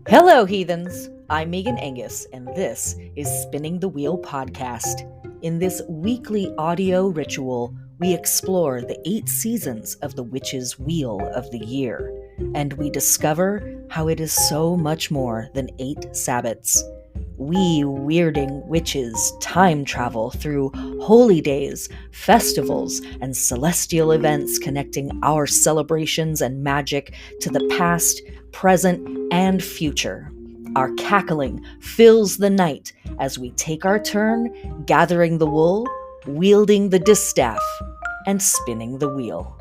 Hello, heathens! I'm Megan Angus, and this is Spinning the Wheel Podcast. In this weekly audio ritual, we explore the 8 seasons of the Witch's Wheel of the Year, and we discover how it is so much more than 8 Sabbats. We weirding witches time travel through holy days, festivals, and celestial events connecting our celebrations and magic to the past, present, and future. Our cackling fills the night as we take our turn gathering the wool, wielding the distaff, and spinning the wheel.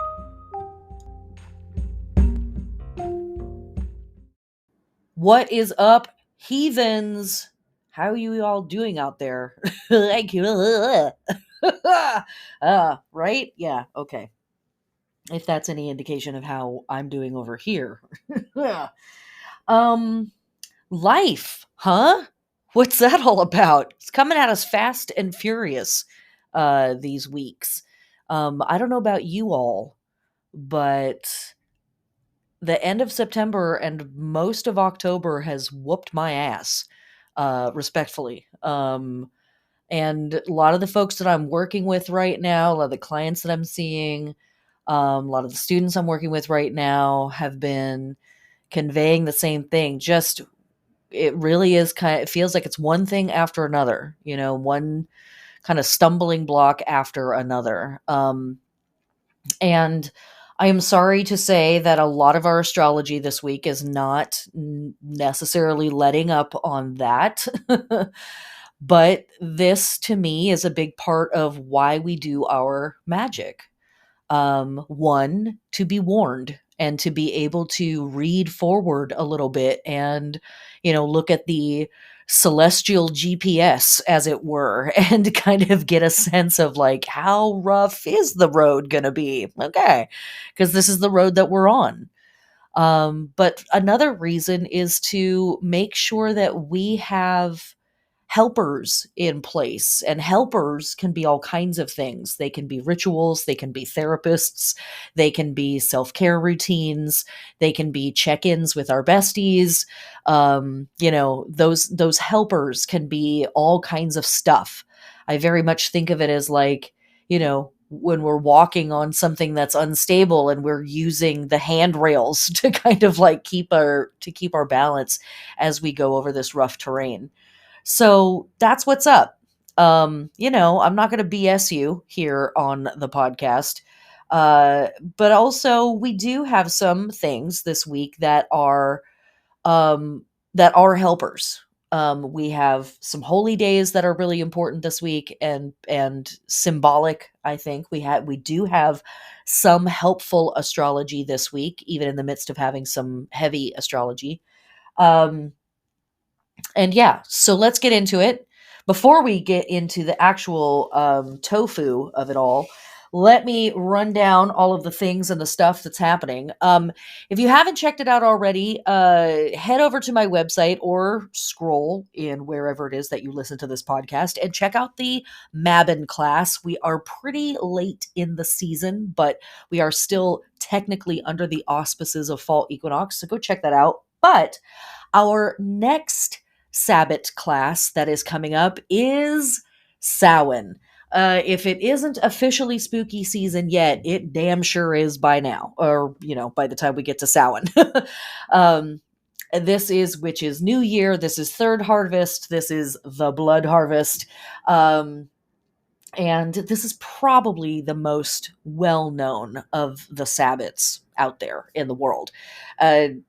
What is up, heathens? How are you all doing out there? Like, right? Yeah, okay. If that's any indication of how I'm doing over here. um, Life, huh? What's that all about? It's coming at us fast and furious these weeks. I don't know about you all, but the end of September and most of October has whooped my ass, respectfully. And a lot of the folks that I'm working with right now, a lot of the clients that I'm seeing, a lot of the students I'm working with right now have been conveying the same thing. Just it really is it feels like it's one thing after another, one kind of stumbling block after another. And I am sorry to say that a lot of our astrology this week is not necessarily letting up on that. But this to me is a big part of why we do our magic. One, to be warned and to be able to read forward a little bit and, look at the celestial GPS, as it were, and kind of get a sense of like, how rough is the road going to be? Okay, because this is the road that we're on. But another reason is to make sure that we have helpers in place, and helpers can be all kinds of things. They can be rituals, they can be therapists, they can be self-care routines, they can be check-ins with our besties. Those helpers can be all kinds of stuff. I very much think of it as like, when we're walking on something that's unstable and we're using the handrails to kind of like keep our balance as we go over this rough terrain. So that's what's up. I'm not going to BS you here on the podcast. But also we do have some things this week that are helpers. We have some holy days that are really important this week and symbolic. I think we do have some helpful astrology this week, even in the midst of having some heavy astrology. Um, and yeah, so let's get into it. Before we get into the actual tofu of it all, let me run down all of the things and the stuff that's happening. If you haven't checked it out already, head over to my website or scroll in wherever it is that you listen to this podcast and check out the Mabon class. We are pretty late in the season, but we are still technically under the auspices of fall equinox, so go check that out. But our next Sabbat class that is coming up is Samhain. If it isn't officially spooky season yet, it damn sure is by now, or, by the time we get to Samhain. This is Witch's New Year. This is Third Harvest. This is the Blood Harvest. And this is probably the most well-known of the Sabbats out there in the world. And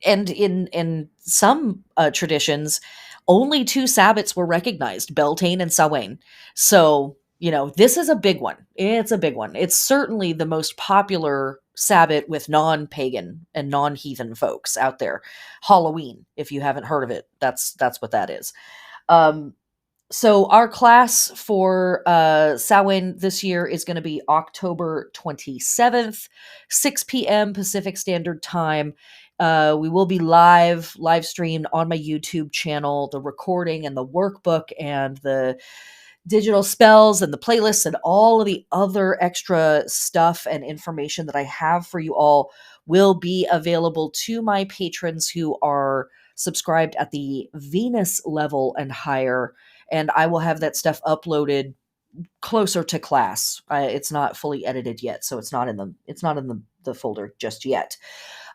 in some traditions, only 2 Sabbats were recognized, Beltane and Samhain. So, this is a big one. It's a big one. It's certainly the most popular Sabbat with non-pagan and non-heathen folks out there. Halloween, if you haven't heard of it, that's what that is. So our class for Samhain this year is going to be October 27th, 6 p.m. Pacific Standard Time. We will be live streamed on my YouTube channel, the recording and the workbook and the digital spells and the playlists and all of the other extra stuff and information that I have for you all will be available to my patrons who are subscribed at the Venus level and higher, and I will have that stuff uploaded closer to class. It's not fully edited yet, so it's not in the folder just yet.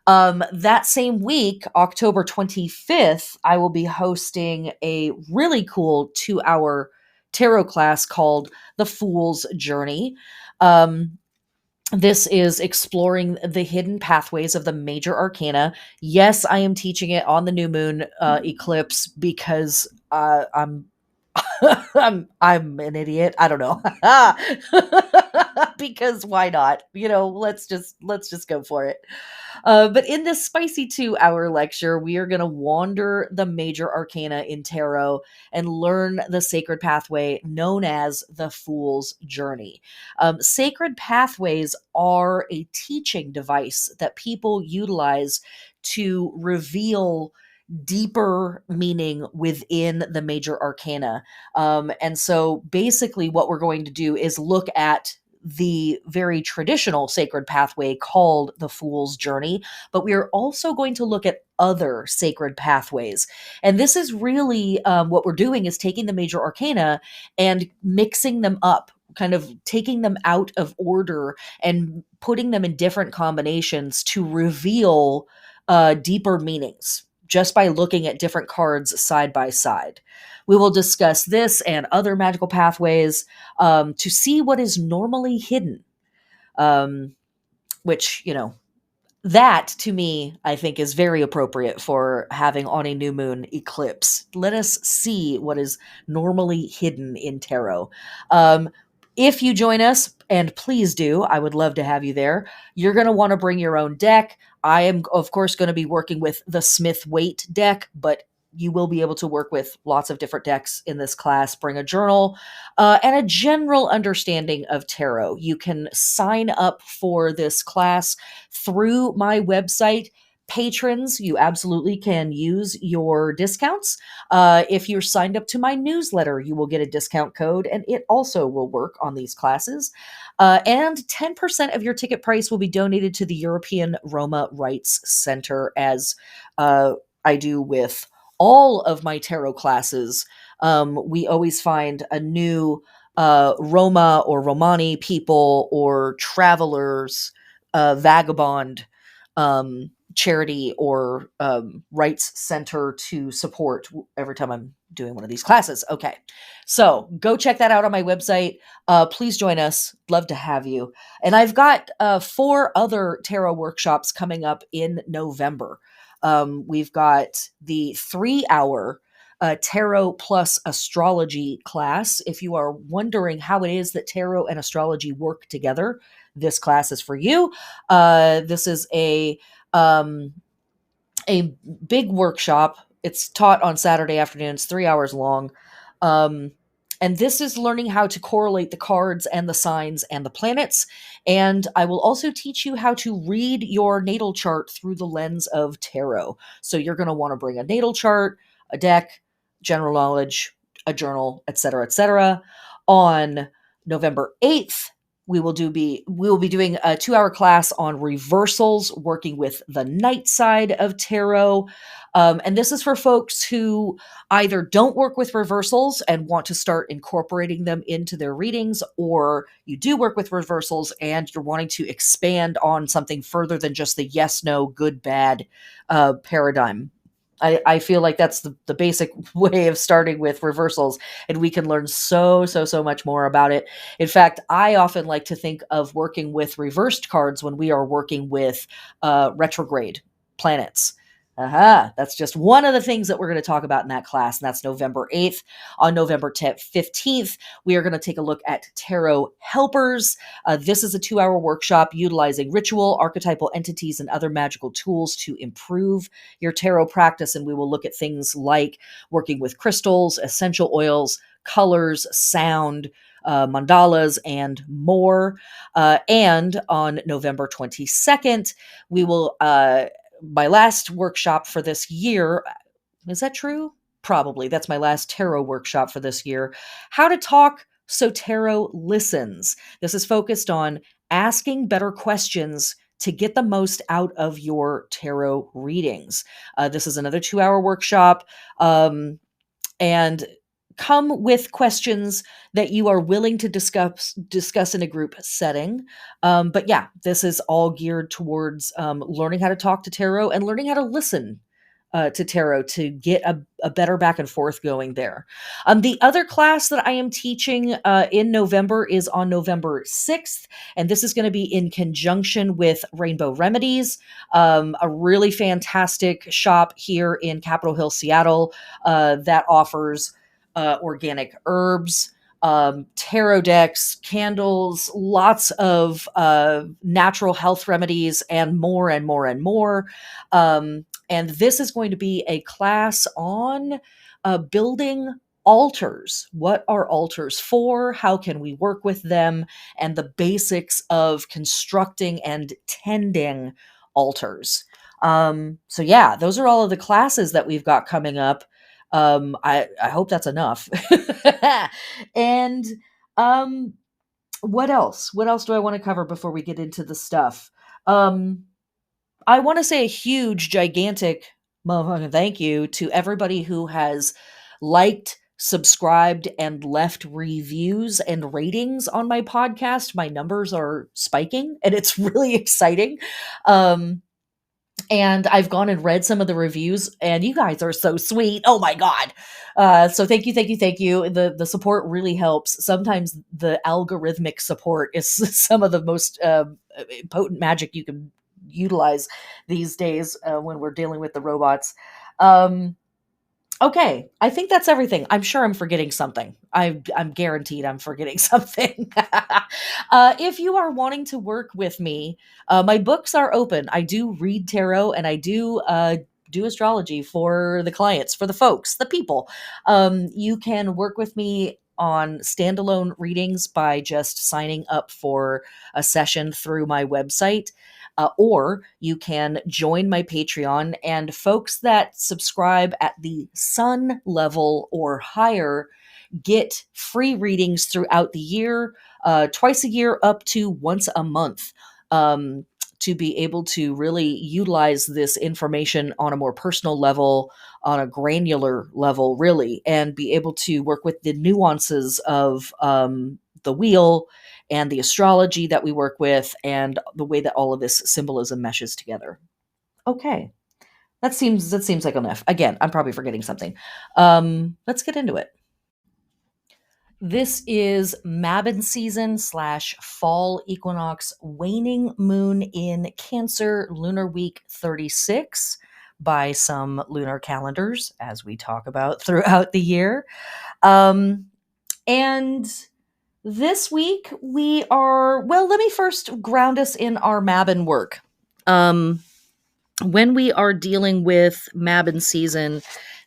That same week, October 25th, I will be hosting a really cool 2-hour tarot class called The Fool's Journey. Um, this is exploring the hidden pathways of the major arcana. Yes, I am teaching it on the new moon eclipse because I'm an idiot. I don't know. Because why not? Let's just go for it. But in this spicy 2-hour lecture, we are going to wander the major arcana in tarot and learn the sacred pathway known as the Fool's Journey. Sacred pathways are a teaching device that people utilize to reveal deeper meaning within the major arcana. And so basically, what we're going to do is look at the very traditional sacred pathway called the Fool's Journey, but we are also going to look at other sacred pathways. And this is really what we're doing is taking the major arcana and mixing them up, kind of taking them out of order and putting them in different combinations to reveal deeper meanings just by looking at different cards side by side. We will discuss this and other magical pathways to see what is normally hidden, um, which, that to me, I think, is very appropriate for having on a new moon eclipse. Let us see what is normally hidden in tarot. Um, if you join us, and please do, I would love to have you there, you're going to want to bring your own deck. I am, of course, going to be working with the Smith Waite deck, but you will be able to work with lots of different decks in this class. Bring a journal and a general understanding of tarot. You can sign up for this class through my website. Patrons, you absolutely can use your discounts. If you're signed up to my newsletter, you will get a discount code, and it also will work on these classes. And 10% of your ticket price will be donated to the European Roma Rights Center, as I do with all of my tarot classes. We always find a new Roma or Romani people or travelers, vagabond charity or rights center to support every time I'm doing one of these classes. Okay, so go check that out on my website. Please join us. Love to have you. And I've got 4 other tarot workshops coming up in November. We've got the 3-hour tarot plus astrology class. If you are wondering how it is that tarot and astrology work together, this class is for you. This is um, a big workshop. It's taught on Saturday afternoons, 3 hours long. And this is learning how to correlate the cards and the signs and the planets. And I will also teach you how to read your natal chart through the lens of tarot. So you're going to want to bring a natal chart, a deck, general knowledge, a journal, etc., etc. On November 8th, we will be doing a 2-hour class on reversals, working with the night side of tarot. And this is for folks who either don't work with reversals and want to start incorporating them into their readings, or you do work with reversals and you're wanting to expand on something further than just the yes, no, good, bad paradigm. I feel like that's the basic way of starting with reversals, and we can learn so much more about it. In fact, I often like to think of working with reversed cards when we are working with retrograde planets. That's just one of the things that we're going to talk about in that class, and that's November 8th. On November 15th, we are going to take a look at tarot helpers. This is a 2-hour workshop utilizing ritual, archetypal entities, and other magical tools to improve your tarot practice, and we will look at things like working with crystals, essential oils, colors, sound, mandalas, and more. And on November 22nd, we will my last workshop for this year. Is that true? Probably. That's my last tarot workshop for this year. How to talk so tarot listens. This is focused on asking better questions to get the most out of your tarot readings. This is another 2-hour workshop. And come with questions that you are willing to discuss in a group setting. But yeah, this is all geared towards learning how to talk to tarot and learning how to listen to tarot to get a better back and forth going there. The other class that I am teaching in November is on November 6th, and this is going to be in conjunction with Rainbow Remedies, a really fantastic shop here in Capitol Hill, Seattle, that offers organic herbs, tarot decks, candles, lots of natural health remedies, and more and more and more. And this is going to be a class on building altars. What are altars for? How can we work with them? And the basics of constructing and tending altars. So yeah, those are all of the classes that we've got coming up. I hope that's enough. And um, what else? What else do I want to cover before we get into the stuff? Um, I want to say a huge, gigantic motherfucking thank you to everybody who has liked, subscribed, and left reviews and ratings on my podcast. My numbers are spiking, and it's really exciting. Um, and I've gone and read some of the reviews, and you guys are so sweet. Oh my god! So thank you, thank you, thank you. The support really helps. Sometimes the algorithmic support is some of the most potent magic you can utilize these days when we're dealing with the robots. Um, Okay, I think that's everything. I'm sure I'm forgetting something. I'm guaranteed I'm forgetting something. If you are wanting to work with me, my books are open. I do read tarot and I do astrology for the clients, for the folks, the people. You can work with me on standalone readings by just signing up for a session through my website. Or you can join my Patreon, and folks that subscribe at the sun level or higher get free readings throughout the year, twice a year, up to once a month. To be able to really utilize this information on a more personal level, on a granular level, really, and be able to work with the nuances of the wheel and the astrology that we work with and the way that all of this symbolism meshes together. Okay. That seems like enough. Again, I'm probably forgetting something. Let's get into it. This is Mabon season / fall equinox, waning moon in Cancer, lunar week 36 by some lunar calendars, as we talk about throughout the year. And this week we are, well, let me first ground us in our Mabon work. When we are dealing with Mabon season,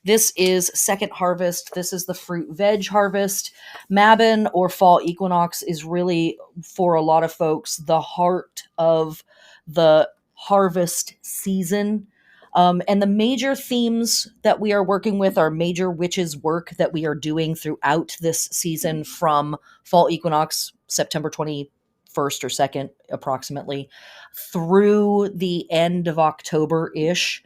this is second harvest. This is the fruit veg harvest. Mabon or fall equinox is really, for a lot of folks, the heart of the harvest season. And the major themes that we are working with are major witches work that we are doing throughout this season from fall equinox, September 21st or 2nd, approximately, through the end of October-ish.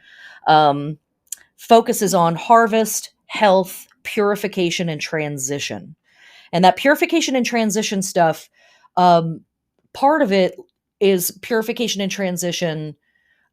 Focuses on harvest, health, purification, and transition. And that purification and transition stuff, part of it is purification and transition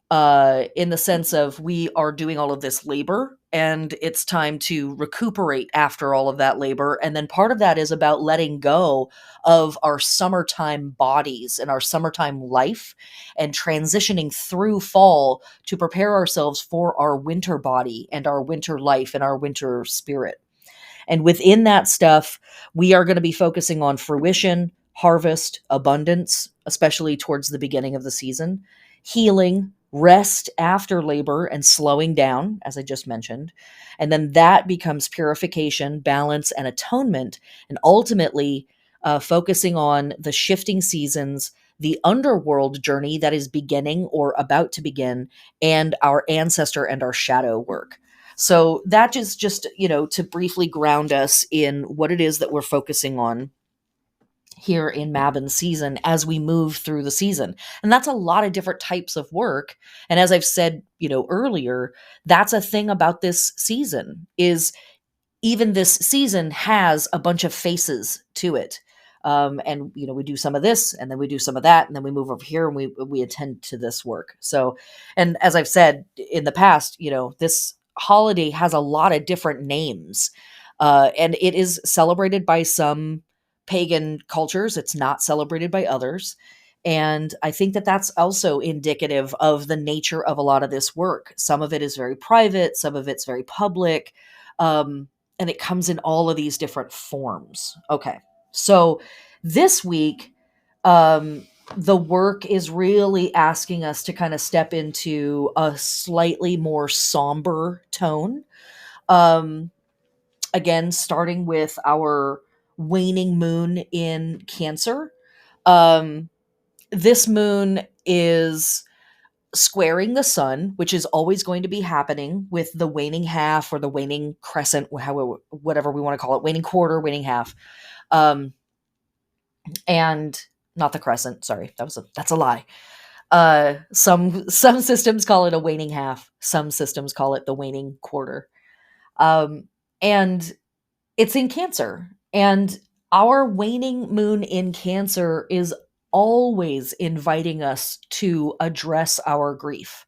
in the sense of we are doing all of this labor and it's time to recuperate after all of that labor. And then part of that is about letting go of our summertime bodies and our summertime life and transitioning through fall to prepare ourselves for our winter body and our winter life and our winter spirit. And within that stuff, we are going to be focusing on fruition, harvest, abundance, especially towards the beginning of the season, healing, rest after labor, and slowing down, as I just mentioned. And then that becomes purification, balance, and atonement. And ultimately, focusing on the shifting seasons, the underworld journey that is beginning or about to begin, and our ancestor and our shadow work. So that is just, to briefly ground us in what it is that we're focusing on. here in Mabon season as we move through the season. And that's a lot of different types of work. And as I've said, earlier, that's a thing about this season is even this season has a bunch of faces to it. And we do some of this, and then we do some of that, and then we move over here, and we attend to this work. So, and as I've said in the past, this holiday has a lot of different names, and it is celebrated by some pagan cultures. It's not celebrated by others. And I think that that's also indicative of the nature of a lot of this work. Some of it is very private, some of it's very public. And it comes in all of these different forms. Okay. So this week, the work is really asking us to kind of step into a slightly more somber tone. Um, Again, starting with our waning moon in Cancer. Um, this moon is squaring the sun, which is always going to be happening with the waning half or the waning crescent, whatever we want to call it, waning quarter, waning half, and not the crescent. Sorry, that's a lie. Some systems call it a waning half. Some systems call it the waning quarter, and it's in Cancer, and our waning moon in Cancer is always inviting us to address our grief,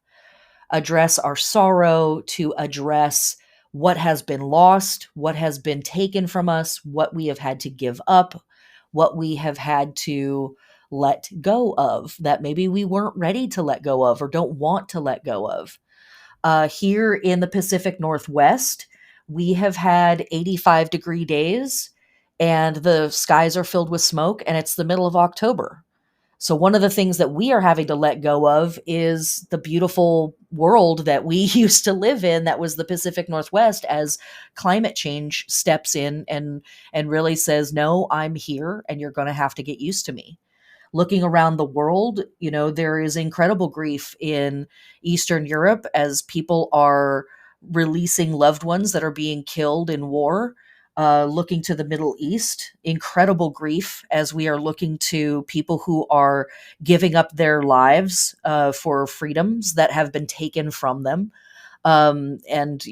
address our sorrow, to address what has been lost, what has been taken from us, what we have had to give up, what we have had to let go of that maybe we weren't ready to let go of or don't want to let go of. Here in the Pacific Northwest, we have had 85-degree days and the skies are filled with smoke, and it's the middle of October. So one of the things that we are having to let go of is the beautiful world that we used to live in, that was the Pacific Northwest, as climate change steps in and really says, no, I'm here and you're going to have to get used to me. Looking around the world, there is incredible grief in Eastern Europe as people are releasing loved ones that are being killed in war. Looking to the Middle East, incredible grief as we are looking to people who are giving up their lives for freedoms that have been taken from them. And,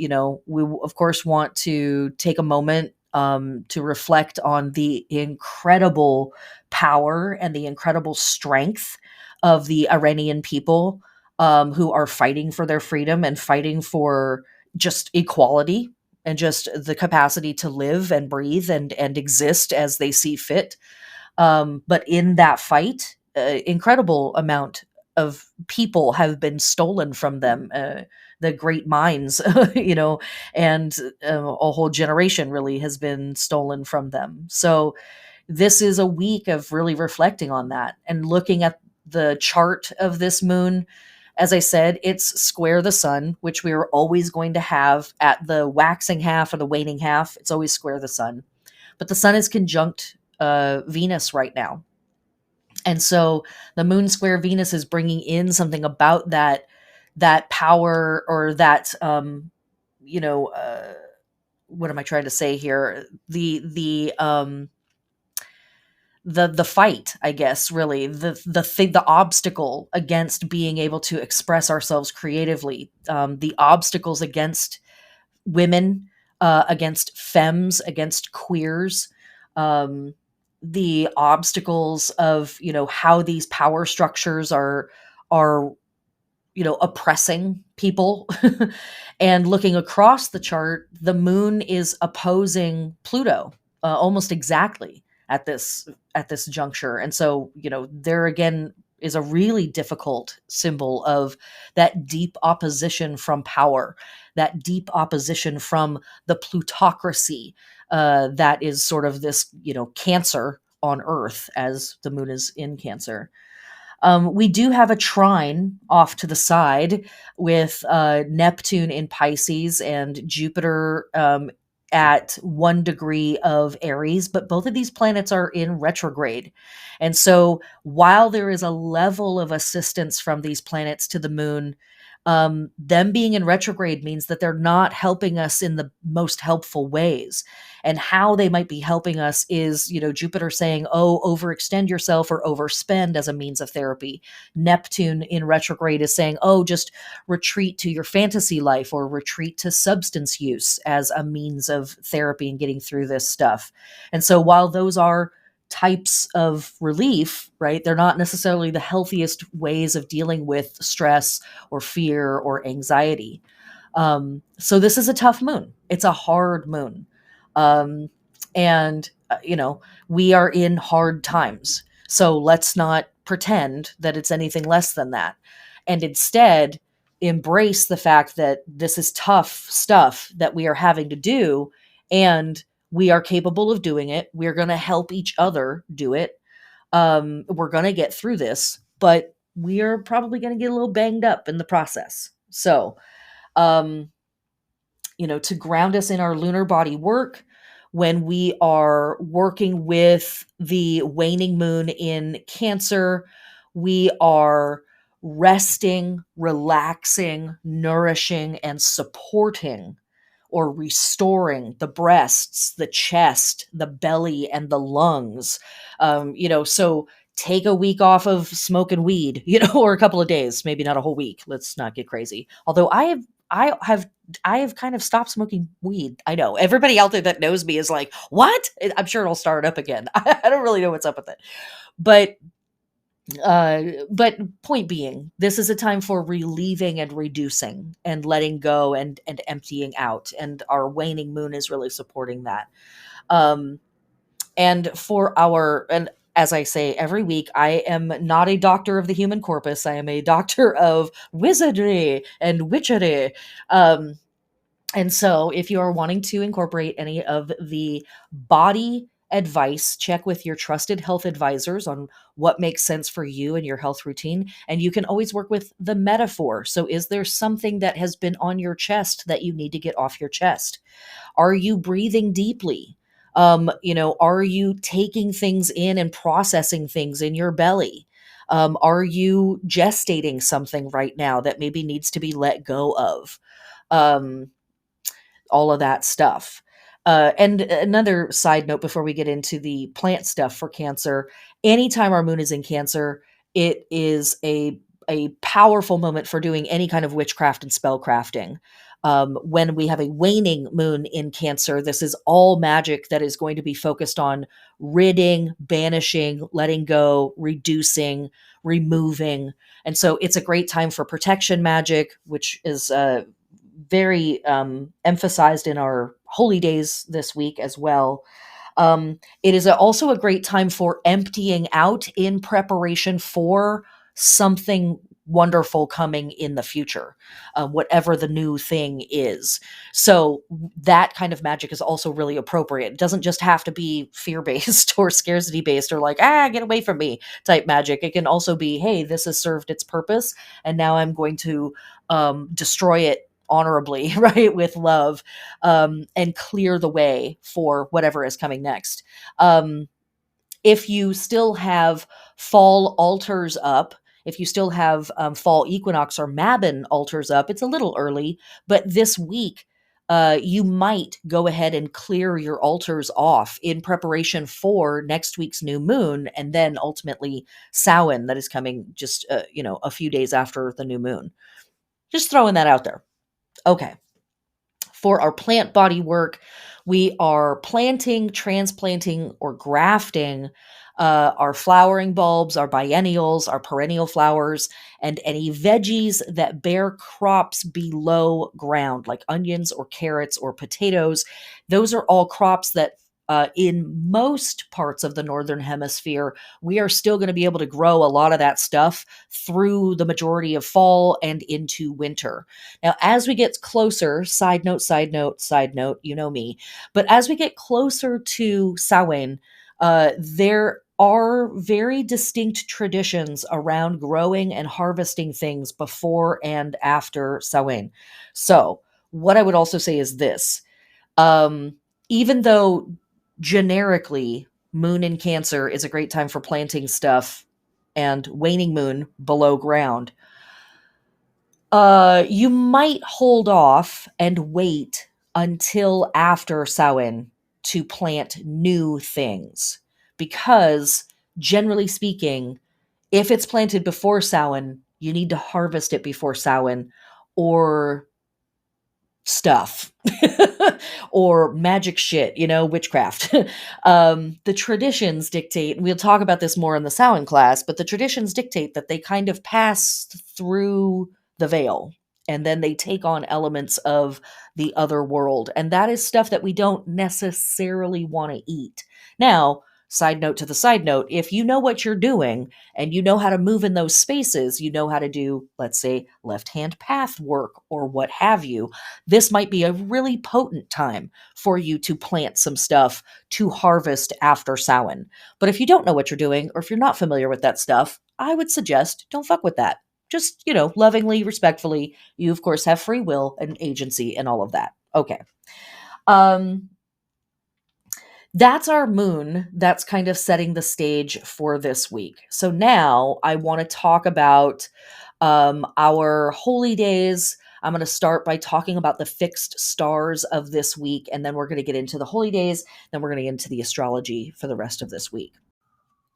we, of course, want to take a moment to reflect on the incredible power and the incredible strength of the Iranian people, who are fighting for their freedom and fighting for just equality and just the capacity to live and breathe and exist as they see fit. But in that fight, incredible amount of people have been stolen from them. The great minds, and a whole generation really has been stolen from them. So this is a week of really reflecting on that and looking at the chart of this moon. As I said, it's square the sun, which we are always going to have at the waxing half or the waning half. It's always square the sun. But the sun is conjunct Venus right now. And so the moon square Venus is bringing in something about that power, or that what am I trying to say here? The fight, I guess, really the thing, the obstacle against being able to express ourselves creatively, the obstacles against women, against femmes, against queers, the obstacles of how these power structures are oppressing people. And looking across the chart, the moon is opposing Pluto, almost exactly at this juncture. And so, there again is a really difficult symbol of that deep opposition from power, that deep opposition from the plutocracy, that is sort of this, Cancer on Earth, as the moon is in Cancer. We do have a trine off to the side with Neptune in Pisces and Jupiter at 1 degree of Aries, but both of these planets are in retrograde. And so while there is a level of assistance from these planets to the moon, Them being in retrograde means that they're not helping us in the most helpful ways. And how they might be helping us is, Jupiter saying, oh, overextend yourself or overspend as a means of therapy. Neptune in retrograde is saying, oh, just retreat to your fantasy life or retreat to substance use as a means of therapy and getting through this stuff. And so while those are types of relief, right, they're not necessarily the healthiest ways of dealing with stress or fear or anxiety. So this is a tough moon. It's a hard moon. Um, and, we are in hard times. So let's not pretend that it's anything less than that. And instead, embrace the fact that this is tough stuff that we are having to do. And we are capable of doing it. We're going to help each other do it. We're going to get through this, but we are probably going to get a little banged up in the process. So, um, to ground us in our lunar body work, when we are working with the waning moon in Cancer, we are resting, relaxing, nourishing, and supporting or restoring the breasts, the chest, the belly, and the lungs. So take a week off of smoking weed, or a couple of days, maybe not a whole week. Let's not get crazy. Although I have kind of stopped smoking weed. I know everybody out there that knows me is like, what? I'm sure it'll start up again. I don't really know what's up with it, but but point being, this is a time for relieving and reducing and letting go and emptying out, and our waning moon is really supporting that. Um, and for our and as I say every week, I am not a doctor of the human corpus. I am a doctor of wizardry and witchery. Um, and so, if you are wanting to incorporate any of the body advice, check with your trusted health advisors on what makes sense for you and your health routine. And you can always work with the metaphor. So, is there something that has been on your chest that you need to get off your chest? Are you breathing deeply? Are you taking things in and processing things in your belly? Are you gestating something right now that maybe needs to be let go of? Um, all of that stuff. And another side note before we get into the plant stuff for Cancer, anytime our moon is in Cancer, it is a powerful moment for doing any kind of witchcraft and spell crafting. When we have a waning moon in Cancer, this is all magic that is going to be focused on ridding, banishing, letting go, reducing, removing. And so it's a great time for protection magic, which is very emphasized in our holy days this week as well. It is also a great time for emptying out in preparation for something wonderful coming in the future, whatever the new thing is. So that kind of magic is also really appropriate. It doesn't just have to be fear based or scarcity based or like, get away from me type magic. It can also be, hey, this has served its purpose, and now I'm going to destroy it honorably, right, with love, and clear the way for whatever is coming next. If you still have fall altars up, if you still have fall equinox or Mabon altars up, it's a little early, but this week, you might go ahead and clear your altars off in preparation for next week's new moon, and then ultimately Samhain that is coming just a few days after the new moon. Just throwing that out there. Okay. For our plant body work, we are planting, transplanting, or grafting our flowering bulbs, our biennials, our perennial flowers, and any veggies that bear crops below ground, like onions or carrots or potatoes. Those are all crops that in most parts of the Northern Hemisphere, we are still going to be able to grow a lot of that stuff through the majority of fall and into winter. Now, as we get closer, side note, side note, side note, you know me, but as we get closer to Samhain, there are very distinct traditions around growing and harvesting things before and after Samhain. So, what I would also say is this. Um, Even though generically moon in Cancer is a great time for planting stuff and waning moon below ground, You might hold off and wait until after Samhain to plant new things because, generally speaking, if it's planted before Samhain, you need to harvest it before Samhain, or stuff or magic shit, witchcraft. The traditions dictate, and we'll talk about this more in the Samhain class, but the traditions dictate that they kind of pass through the veil and then they take on elements of the other world. And that is stuff that we don't necessarily want to eat. Now, side note to the side note, if you know what you're doing and you know how to move in those spaces, you know how to do, let's say, left hand path work or what have you, this might be a really potent time for you to plant some stuff to harvest after Samhain. But if you don't know what you're doing, or if you're not familiar with that stuff, I would suggest don't fuck with that. Just, lovingly, respectfully. You, of course, have free will and agency and all of that. Okay. Um, that's our moon. That's kind of setting the stage for this week. So now I want to talk about our holy days. I'm going to start by talking about the fixed stars of this week, and then we're going to get into the holy days. Then we're going to get into the astrology for the rest of this week.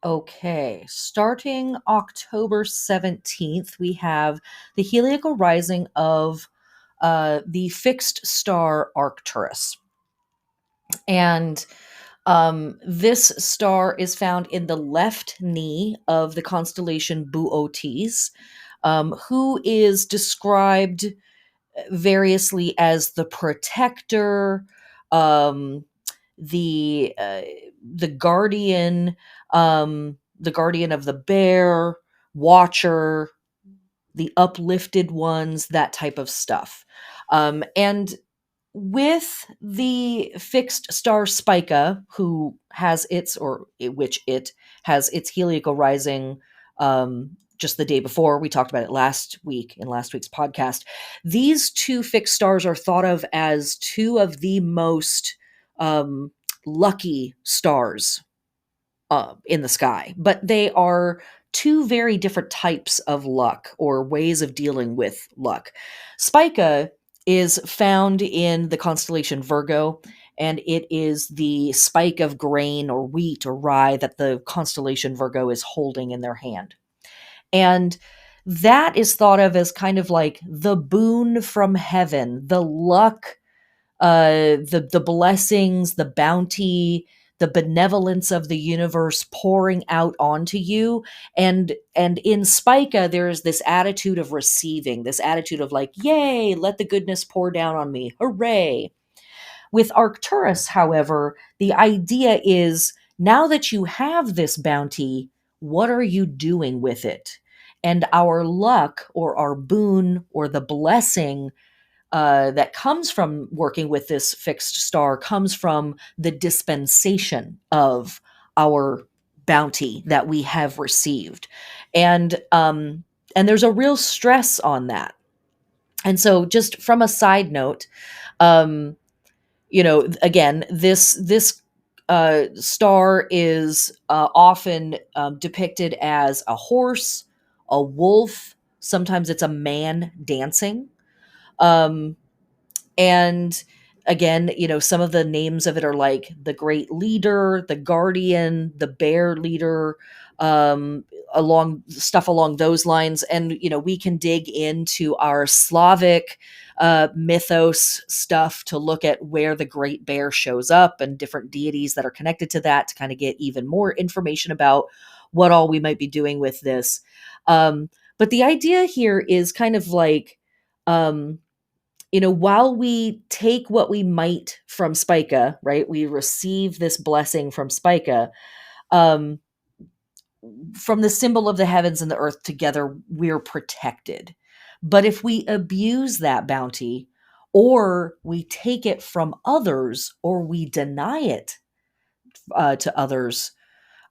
Okay, starting October 17th, we have the heliacal rising of the fixed star Arcturus. And this star is found in the left knee of the constellation Bootes, who is described variously as the protector, um, the uh, the guardian, the guardian of the bear, watcher, the uplifted ones, that type of stuff. And with the fixed star Spica, who has its, or which it has its heliacal rising just the day before, we talked about it last week in last week's podcast. These two fixed stars are thought of as two of the most um, lucky stars in the sky, but they are two very different types of luck or ways of dealing with luck. Spica is found in the constellation Virgo, and it is the spike of grain or wheat or rye that the constellation Virgo is holding in their hand. And that is thought of as kind of like the boon from heaven, the luck, the blessings, the bounty, the benevolence of the universe pouring out onto you. And in Spica, there is this attitude of receiving, this attitude of like, yay, let the goodness pour down on me, hooray. With Arcturus, however, the idea is now that you have this bounty, what are you doing with it? And our luck or our boon or the blessing that comes from working with this fixed star comes from the dispensation of our bounty that we have received, and there's a real stress on that. And so, just from a side note, um, again, this star is often depicted as a horse, a wolf. Sometimes it's a man dancing. Um, and again, some of the names of it are like the great leader, the guardian, the bear leader, along those lines. And we can dig into our Slavic mythos stuff to look at where the great bear shows up and different deities that are connected to that to kind of get even more information about what all we might be doing with this. But the idea here is kind of like, while we take what we might from Spica, right? We receive this blessing from Spica. Um, from the symbol of the heavens and the earth together, we're protected. But if we abuse that bounty, or we take it from others, or we deny it to others,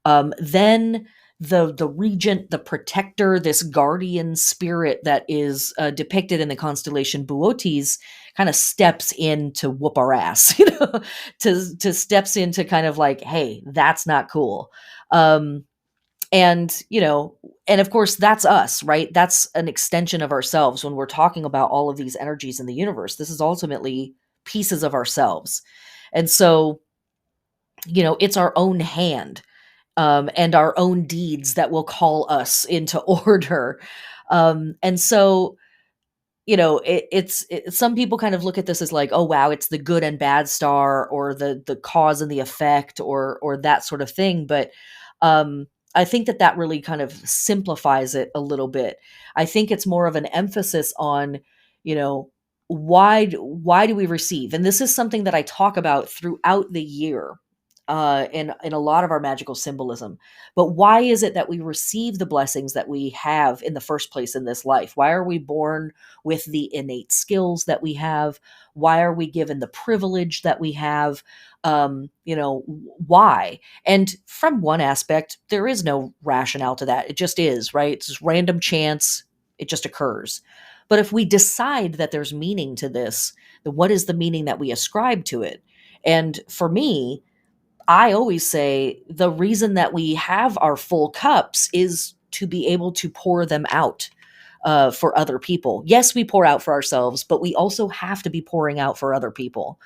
then the regent, the protector, this guardian spirit that is depicted in the constellation Bootes, kind of steps in to whoop our ass, to steps in to kind of like, hey, that's not cool. Um, And, and of course, that's us, right? That's an extension of ourselves when we're talking about all of these energies in the universe. This is ultimately pieces of ourselves. And so, it's our own hand, and our own deeds that will call us into order. And so, some people kind of look at this as like, oh wow, it's the good and bad star, or the cause and the effect, or that sort of thing. But I think that really kind of simplifies it a little bit. I think it's more of an emphasis on, you know why do we receive, and this is something that I talk about throughout the year, in a lot of our magical symbolism. But why is it that we receive the blessings that we have in the first place in this life? Why are we born with the innate skills that we have? Why are we given the privilege that we have? Why? And from one aspect, there is no rationale to that. It just is, right? It's just random chance. It just occurs. But if we decide that there's meaning to this, then what is the meaning that we ascribe to it? And for me, I always say the reason that we have our full cups is to be able to pour them out, for other people. Yes, we pour out for ourselves, but we also have to be pouring out for other people.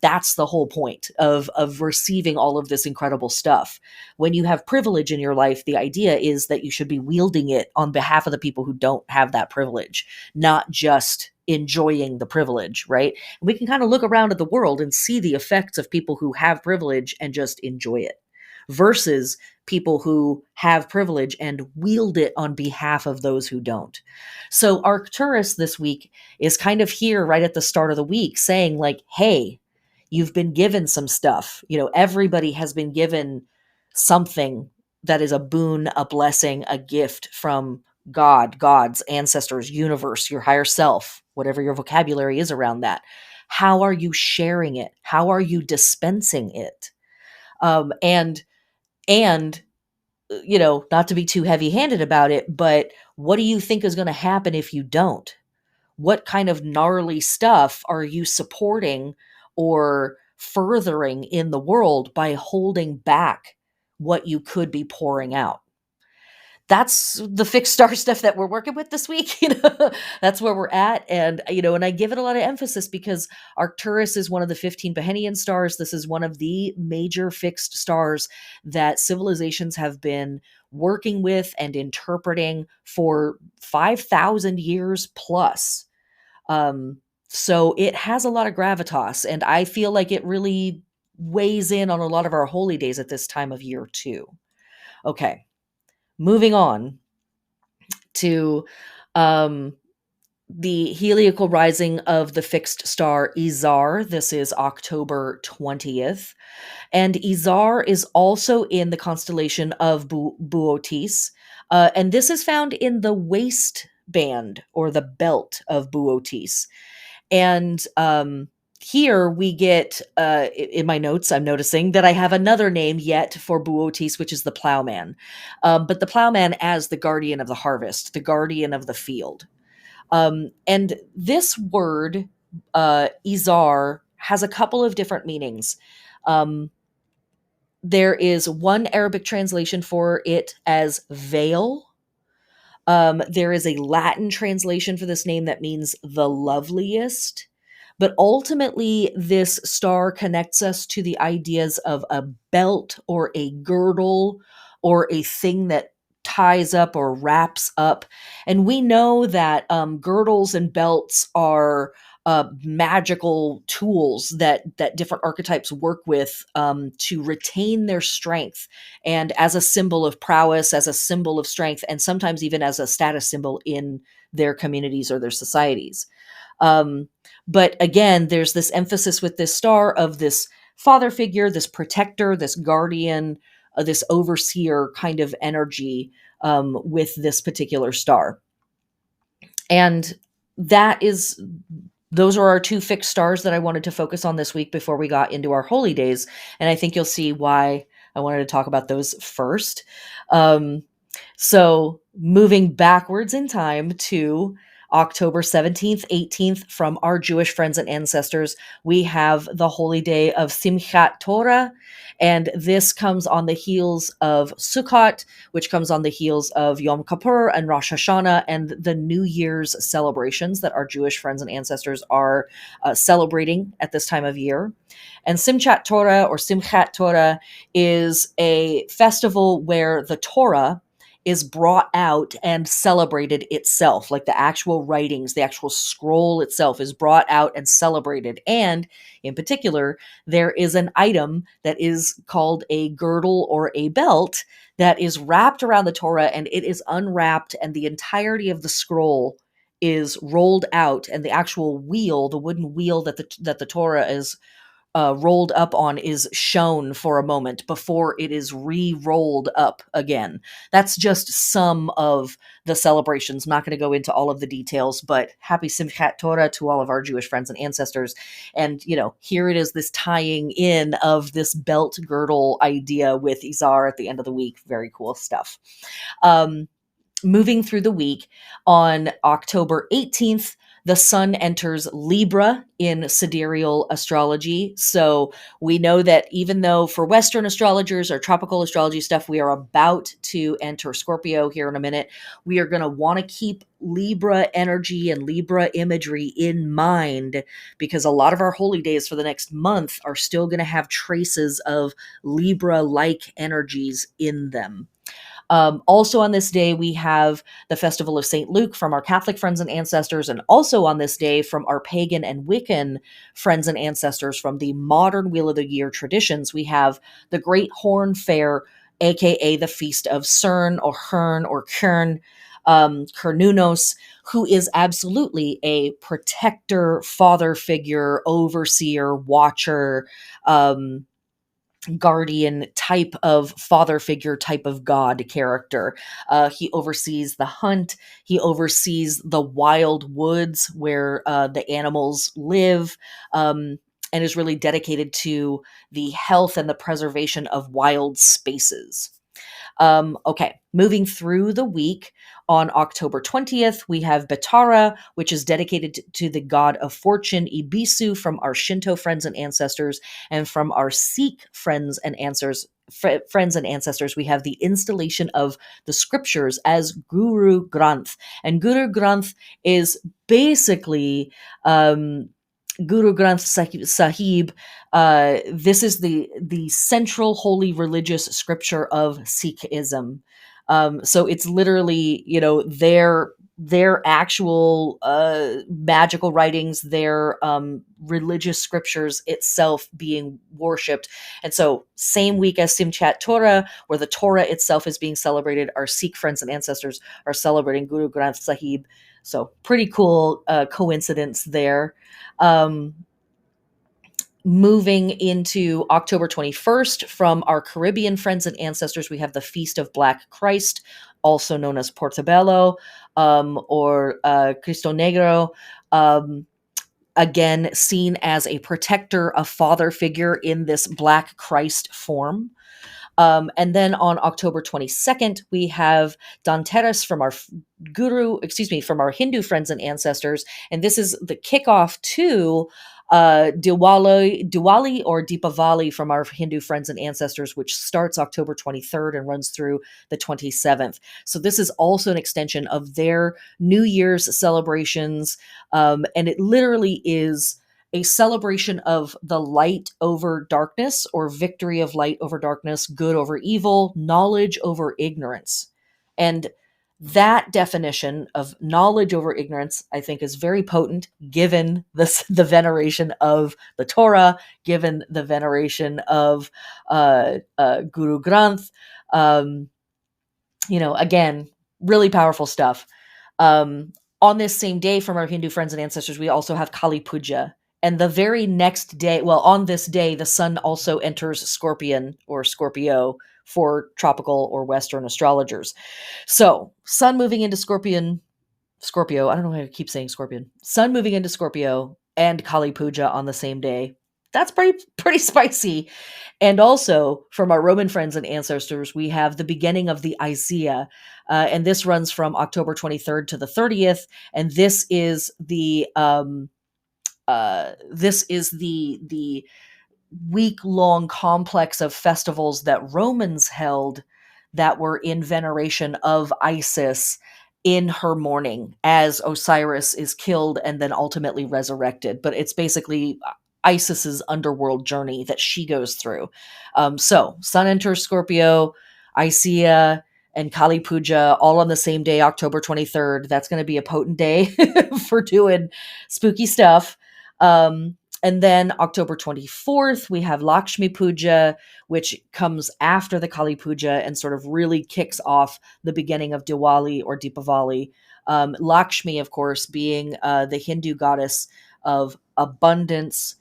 That's the whole point of receiving all of this incredible stuff. When you have privilege in your life, the idea is that you should be wielding it on behalf of the people who don't have that privilege, not just enjoying the privilege, right? We can kind of look around at the world and see the effects of people who have privilege and just enjoy it, versus people who have privilege and wield it on behalf of those who don't. So Arcturus this week is kind of here right at the start of the week saying like, hey, you've been given some stuff. Everybody has been given something that is a boon, a blessing, a gift from God, gods, ancestors, universe, your higher self, whatever your vocabulary is around that. How are you sharing it? How are you dispensing it? And not to be too heavy-handed about it, but what do you think is going to happen if you don't? What kind of gnarly stuff are you supporting or furthering in the world by holding back what you could be pouring out? That's the fixed star stuff that we're working with this week. That's where we're at. And I give it a lot of emphasis because Arcturus is one of the 15 Behenian stars. This is one of the major fixed stars that civilizations have been working with and interpreting for 5,000 years plus. So it has a lot of gravitas, and I feel like it really weighs in on a lot of our holy days at this time of year too. Okay, moving on to um, the heliacal rising of the fixed star Izar. This is October 20th. And Izar is also in the constellation of Bootes. And this is found in the waistband or the belt of Bootes. And here we get, in my notes, I'm noticing that I have another name yet for Bootes, which is the plowman. But the plowman as the guardian of the harvest, the guardian of the field. And this word, Izar, has a couple of different meanings. Um, there is one Arabic translation for it as veil. There is a Latin translation for this name that means the loveliest. But ultimately, this star connects us to the ideas of a belt or a girdle or a thing that ties up or wraps up. And we know that girdles and belts are magical tools that different archetypes work with, to retain their strength, and as a symbol of prowess, as a symbol of strength, and sometimes even as a status symbol in their communities or their societies. Um, but again, there's this emphasis with this star of this father figure, this protector, this guardian, this overseer kind of energy, with this particular star. And that is those are our two fixed stars that I wanted to focus on this week before we got into our holy days. And I think you'll see why I wanted to talk about those first. So moving backwards in time to October 17th, 18th, from our Jewish friends and ancestors, we have the holy day of Simchat Torah. And this comes on the heels of Sukkot, which comes on the heels of Yom Kippur and Rosh Hashanah and the New Year's celebrations that our Jewish friends and ancestors are celebrating at this time of year. And Simchat Torah or Simchat Torah is a festival where the Torah is brought out and celebrated itself, like the actual writings, the actual scroll itself is brought out and celebrated. And in particular, there is an item that is called a girdle or a belt that is wrapped around the Torah, and it is unwrapped, and the entirety of the scroll is rolled out, and the actual wheel, the wooden wheel that the Torah is rolled up on, is shown for a moment before it is re-rolled up again. That's just some of the celebrations. I'm not going to go into all of the details, but happy Simchat Torah to all of our Jewish friends and ancestors. And, here it is, this tying in of this belt girdle idea with Izar at the end of the week. Very cool stuff. Moving through the week, on October 18th, the sun enters Libra in sidereal astrology. So we know that even though for Western astrologers or tropical astrology stuff, we are about to enter Scorpio here in a minute, we are going to want to keep Libra energy and Libra imagery in mind, because a lot of our holy days for the next month are still going to have traces of Libra-like energies in them. Also on this day, we have the festival of St. Luke from our Catholic friends and ancestors, and also on this day from our pagan and Wiccan friends and ancestors from the modern Wheel of the Year traditions, we have the Great Horn Fair, aka the Feast of Cern or Hern or Kern, Kernunos, who is absolutely a protector, father figure, overseer, watcher, guardian type of father figure, type of god character. He oversees the hunt. He oversees the wild woods where the animals live, and is really dedicated to the health and the preservation of wild spaces. Okay, moving through the week, on October 20th, we have Betara, which is dedicated to the god of fortune, Ibisu, from our Shinto friends and ancestors, and from our Sikh friends and ancestors, we have the installation of the scriptures as Guru Granth. And Guru Granth is basically Guru Granth Sahib. This is the central holy religious scripture of Sikhism. So it's literally, their actual magical writings, their religious scriptures itself being worshipped. And so same week as Simchat Torah, where the Torah itself is being celebrated, our Sikh friends and ancestors are celebrating Guru Granth Sahib. So pretty cool coincidence there. Moving into October 21st, from our Caribbean friends and ancestors, we have the Feast of Black Christ, also known as Portobello, or Cristo Negro. Again, seen as a protector, a father figure in this Black Christ form. And then on October 22nd, we have Dhanteras from from our Hindu friends and ancestors. And this is the kickoff to Diwali or Deepavali from our Hindu friends and ancestors, which starts October 23rd and runs through the 27th. So this is also an extension of their New Year's celebrations. And it literally is a celebration of the light over darkness, or victory of light over darkness, good over evil, knowledge over ignorance. And that definition of knowledge over ignorance, I think, is very potent, given the veneration of the Torah, given the veneration of Guru Granth. Again, really powerful stuff. On this same day, from our Hindu friends and ancestors, we also have Kali Puja. And the very next day, on this day, the sun also enters Scorpion or Scorpio for tropical or Western astrologers. So, sun moving into Scorpio, I don't know why I keep saying Scorpion. Sun moving into Scorpio and Kali Puja on the same day. that's pretty spicy. And also, from our Roman friends and ancestors, we have the beginning of the Isaiah, and this runs from October 23rd to the 30th. And this is the week long complex of festivals that Romans held that were in veneration of Isis in her mourning as Osiris is killed and then ultimately resurrected. But it's basically Isis's underworld journey that she goes through. So, Sun enters Scorpio, Isia, and Kali Puja all on the same day, October 23rd. That's going to be a potent day for doing spooky stuff. And then October 24th, we have Lakshmi Puja, which comes after the Kali Puja and sort of really kicks off the beginning of Diwali or Deepavali. Lakshmi, of course, being the Hindu goddess of abundance,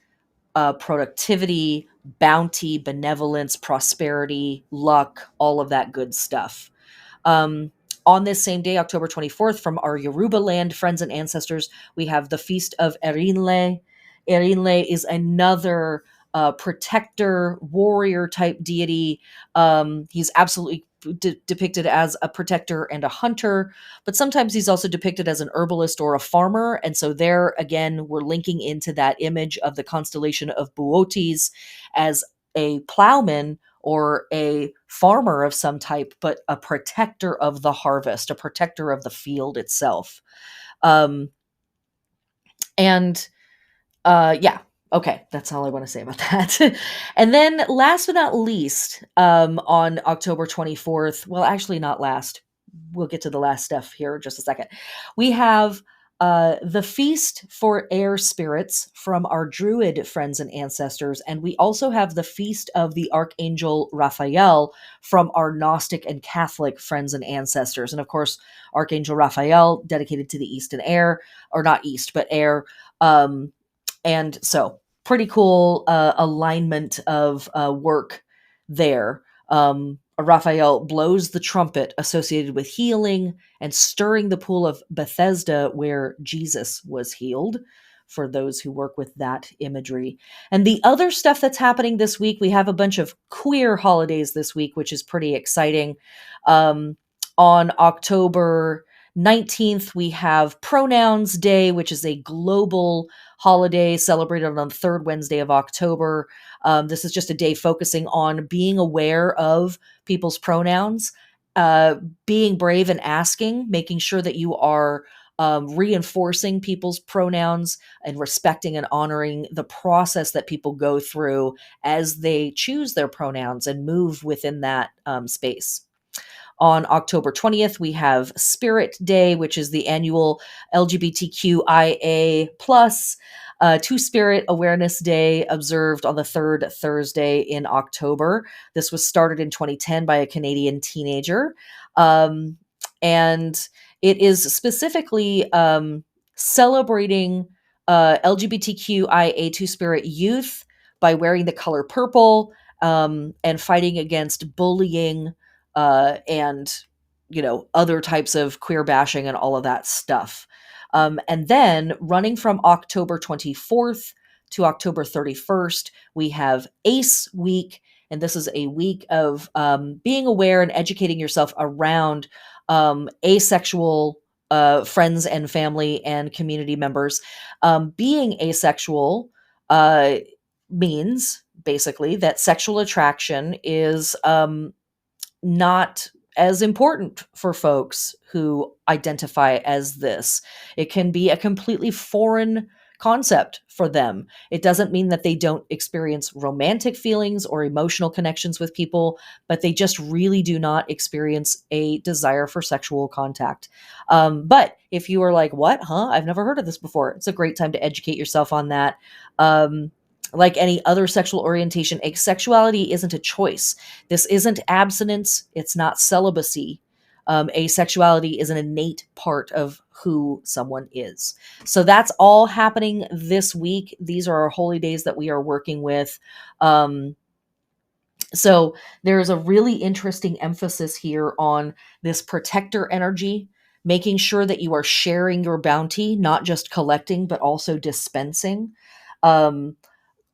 productivity, bounty, benevolence, prosperity, luck, all of that good stuff. Um, on this same day, October 24th, from our Yoruba land friends and ancestors, we have the Feast of Erinle. Erinle is another protector, warrior type deity. He's absolutely depicted as a protector and a hunter, but sometimes he's also depicted as an herbalist or a farmer. And so, there again, we're linking into that image of the constellation of Bootes as a plowman or a farmer of some type, but a protector of the harvest, a protector of the field itself. Um, and yeah, okay, that's all I want to say about that. And then, last but not least, on October 24th, well, actually, not last. We'll get to the last stuff here in just a second. We have the feast for air spirits from our Druid friends and ancestors, and we also have the feast of the Archangel Raphael from our Gnostic and Catholic friends and ancestors. And of course, Archangel Raphael dedicated to the East and air, or not East, but air. And so, pretty cool alignment of work there. Raphael blows the trumpet associated with healing and stirring the pool of Bethesda where Jesus was healed, for those who work with that imagery. And the other stuff that's happening this week, we have a bunch of queer holidays this week, which is pretty exciting. Um, on October 19th, we have Pronouns Day, which is a global holiday celebrated on the third Wednesday of October. This is just a day focusing on being aware of people's pronouns, being brave and asking, making sure that you are reinforcing people's pronouns and respecting and honoring the process that people go through as they choose their pronouns and move within that space. On October 20th, we have Spirit Day, which is the annual LGBTQIA plus Two-Spirit Awareness Day, observed on the third Thursday in October. This was started in 2010 by a Canadian teenager. And it is specifically celebrating LGBTQIA Two-Spirit youth by wearing the color purple and fighting against bullying and other types of queer bashing and all of that stuff. And then, running from October 24th to October 31st, we have ACE Week, and this is a week of being aware and educating yourself around asexual friends and family and community members. Being asexual means basically that sexual attraction is not as important for folks who identify as this. It can be a completely foreign concept for them. It doesn't mean that they don't experience romantic feelings or emotional connections with people, but they just really do not experience a desire for sexual contact. But if you are like, what? Huh? I've never heard of this before. It's a great time to educate yourself on that. Like any other sexual orientation, asexuality isn't a choice. This isn't abstinence. It's not celibacy. Asexuality is an innate part of who someone is. So that's all happening this week. These are our holy days that we are working with. So there's a really interesting emphasis here on this protector energy, making sure that you are sharing your bounty, not just collecting, but also dispensing. Um,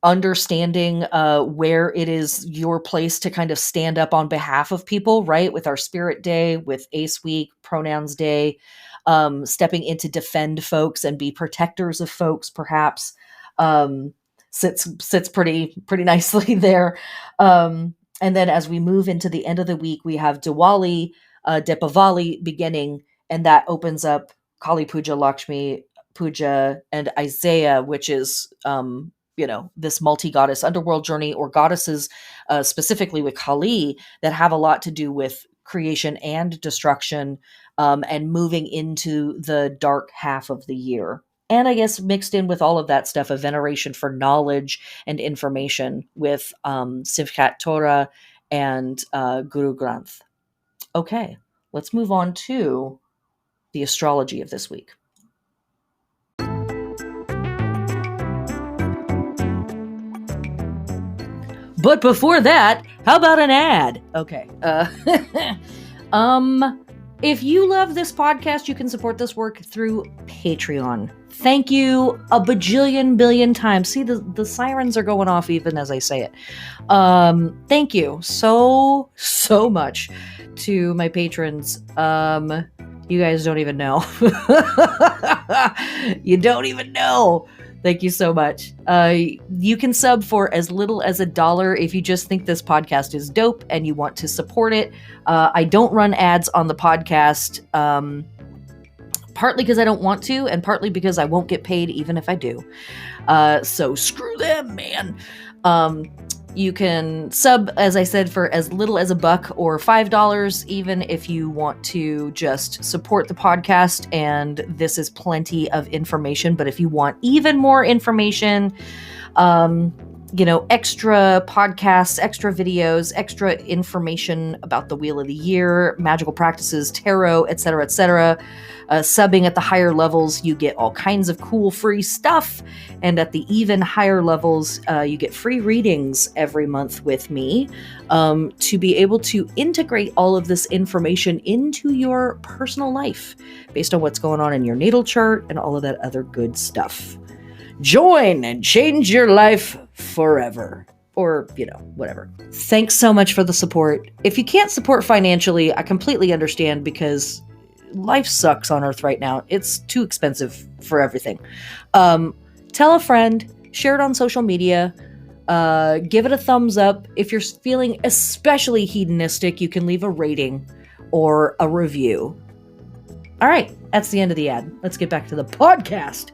understanding where it is your place to kind of stand up on behalf of people, right? With our Spirit Day, with Ace Week, Pronouns Day, stepping in to defend folks and be protectors of folks, perhaps, um, sits pretty nicely there. And then as we move into the end of the week, we have Diwali, Deepavali beginning, and that opens up Kali Puja, Lakshmi Puja, and Isaiah, which is this multi-goddess underworld journey, or goddesses specifically with Kali that have a lot to do with creation and destruction, and moving into the dark half of the year. And I guess mixed in with all of that stuff, a veneration for knowledge and information with Sivkat Torah and Guru Granth. Okay, let's move on to the astrology of this week. But before that, how about an ad? Okay. If you love this podcast, you can support this work through Patreon. Thank you a bajillion billion times. See, the sirens are going off even as I say it. Thank you so much to my patrons. You guys don't even know. You don't even know. Thank you so much. You can sub for as little as $1 if you just think this podcast is dope and you want to support it. I don't run ads on the podcast, partly because I don't want to, and partly because I won't get paid even if I do. So screw them, man. You can sub, as I said, for as little as $1 or $5, even if you want to just support the podcast. And this is plenty of information. But if you want even more information, extra podcasts, extra videos, extra information about the Wheel of the Year, magical practices, tarot, etc., subbing at the higher levels, you get all kinds of cool free stuff. And at the even higher levels, you get free readings every month with me, to be able to integrate all of this information into your personal life based on what's going on in your natal chart and all of that other good stuff. Join and change your life forever. Or, whatever. Thanks so much for the support. If you can't support financially, I completely understand, because life sucks on Earth right now. It's too expensive for everything. Tell a friend, share it on social media, give it a thumbs up. If you're feeling especially hedonistic, you can leave a rating or a review. All right, that's the end of the ad. Let's get back to the podcast.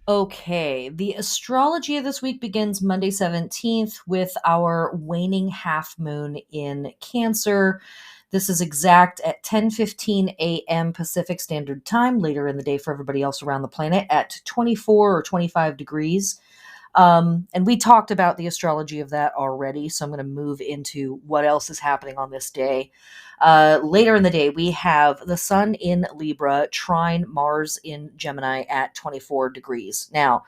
Okay, the astrology of this week begins Monday 17th with our waning half moon in Cancer. This is exact at 10:15 a.m. Pacific Standard Time, later in the day for everybody else around the planet, at 24 or 25 degrees. And we talked about the astrology of that already, so I'm going to move into what else is happening on this day. Later in the day, we have the Sun in Libra trine Mars in Gemini at 24 degrees. Now,